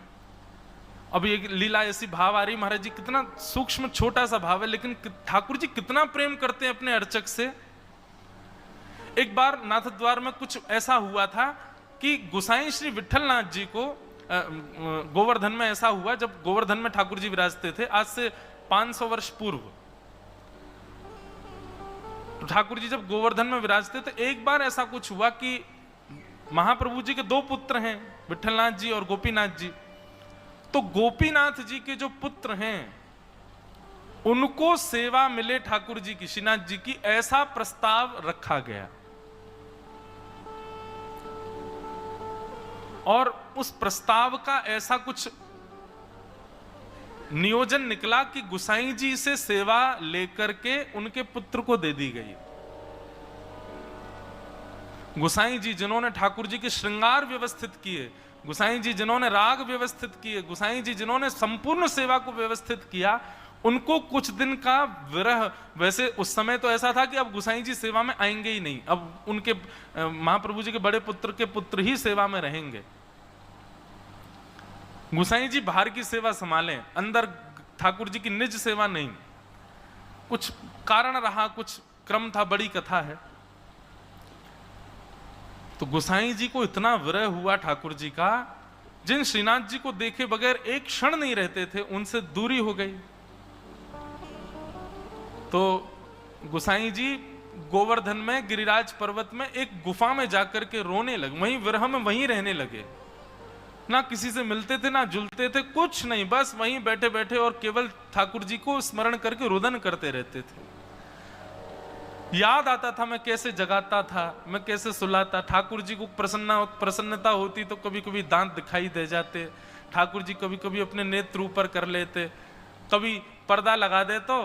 अब ये लीला ऐसी भाव आ रही, महाराज जी कितना सूक्ष्म छोटा सा भाव है, लेकिन ठाकुर जी कितना प्रेम करते हैं अपने अर्चक से। एक बार नाथ द्वार में कुछ ऐसा हुआ था कि गोसाई श्री विठलनाथ जी को गोवर्धन में ऐसा हुआ, जब गोवर्धन में ठाकुर जी विराजते थे आज से 500 वर्ष पूर्व, तो ठाकुर जी जब गोवर्धन में विराजते थे, एक बार ऐसा कुछ हुआ कि महाप्रभु जी के 2 पुत्र हैं, विठलनाथ जी और गोपीनाथ जी। तो गोपीनाथ जी के जो पुत्र हैं उनको सेवा मिले ठाकुर जी की, श्रीनाथ जी की, ऐसा प्रस्ताव रखा गया। और उस प्रस्ताव का ऐसा कुछ नियोजन निकला कि गुसाई जी से सेवा लेकर के उनके पुत्र को दे दी गई। गुसाई जी जिन्होंने ठाकुर जी के श्रृंगार व्यवस्थित किए, गुसाई जी जिन्होंने राग व्यवस्थित किए, गुसाई जी जिन्होंने संपूर्ण सेवा को व्यवस्थित किया, उनको कुछ दिन का विरह, वैसे उस समय तो ऐसा था कि अब गुसाई जी सेवा में आएंगे ही नहीं, अब उनके महाप्रभु जी के बड़े पुत्र के पुत्र ही सेवा में रहेंगे। गुसाई जी बाहर की सेवा संभालें, अंदर ठाकुर जी की निज सेवा नहीं। कुछ कारण रहा, कुछ क्रम था, बड़ी कथा है। तो गुसाई जी को इतना विरह हुआ ठाकुर जी का, जिन श्रीनाथ जी को देखे बगैर एक क्षण नहीं रहते थे, उनसे दूरी हो गई। तो गुसाई जी गोवर्धन में, गिरिराज पर्वत में एक गुफा में जाकर के रोने लगे, वहीं विरह में वहीं रहने लगे। ना किसी से मिलते थे, ना जुलते थे, कुछ नहीं, बस वहीं बैठे बैठे और केवल ठाकुर जी को स्मरण करके रुदन करते रहते थे। याद आता था मैं कैसे जगाता था, मैं कैसे सुलाता। ठाकुर जी को प्रसन्नता होती तो कभी कभी दांत दिखाई दे जाते, ठाकुर जी कभी कभी अपने नेत्र ऊपर कर लेते, कभी पर्दा लगा दे तो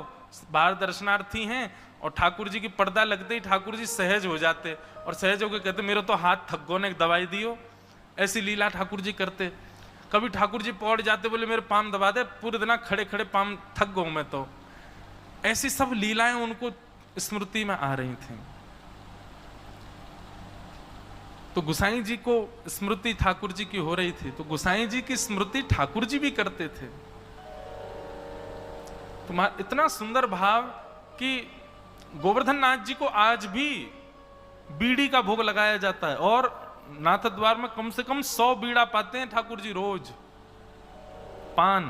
बाहर दर्शनार्थी हैं और ठाकुर जी की पर्दा लगते ही ठाकुर जी सहज हो जाते, और सहज होकर कहते मेरे तो हाथ थक गो ने, दवाई दियो। ऐसी लीला ठाकुर जी करते। कभी ठाकुर जी पौड़ जाते, बोले मेरे पाम दबा दे, पूरे दिन खड़े खड़े पाम थक गो मैं तो। ऐसी सब लीलाएं उनको स्मृति में आ रही थी। तो गुसाई जी को स्मृति ठाकुर जी की हो रही थी, तो गुसाई जी की स्मृति ठाकुर जी भी करते थे। तुम्हारा इतना सुंदर भाव कि गोवर्धन नाथ जी को आज भी बीड़ी का भोग लगाया जाता है, और नाथ द्वार में कम से कम 100 बीड़ा पाते हैं ठाकुर जी रोज, पान।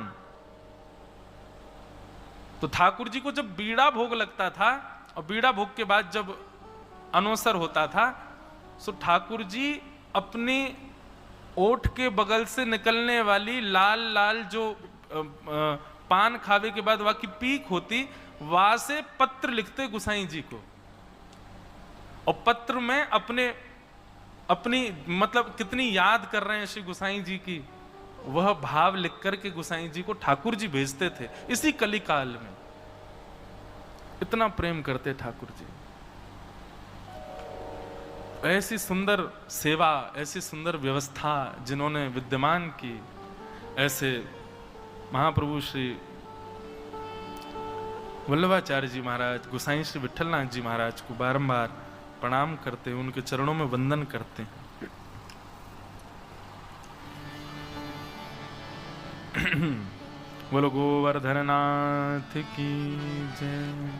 तो ठाकुर जी को जब बीड़ा भोग लगता था, और बीड़ा भोग के बाद जब अनोसर होता था, तो ठाकुर जी अपनी ओठ के बगल से निकलने वाली लाल लाल जो पान खावे के बाद वहां की पीक होती, वहां से पत्र लिखते गुसाई जी को, और पत्र में अपनी मतलब कितनी याद कर रहे हैं श्री गुसाई जी की, वह भाव लिख करके गुसाई जी को ठाकुर जी भेजते थे। इसी कलिकाल में इतना प्रेम करते ठाकुर जी। ऐसी सुंदर सेवा, ऐसी सुंदर व्यवस्था जिन्होंने विद्यमान की, ऐसे महाप्रभु श्री वल्लभाचार्य जी महाराज, गुसाई श्री विठलनाथ जी महाराज को बारंबार प्रणाम करते हैं, उनके चरणों में वंदन करते हैं। बोलो गोवर्धन नाथ की जय।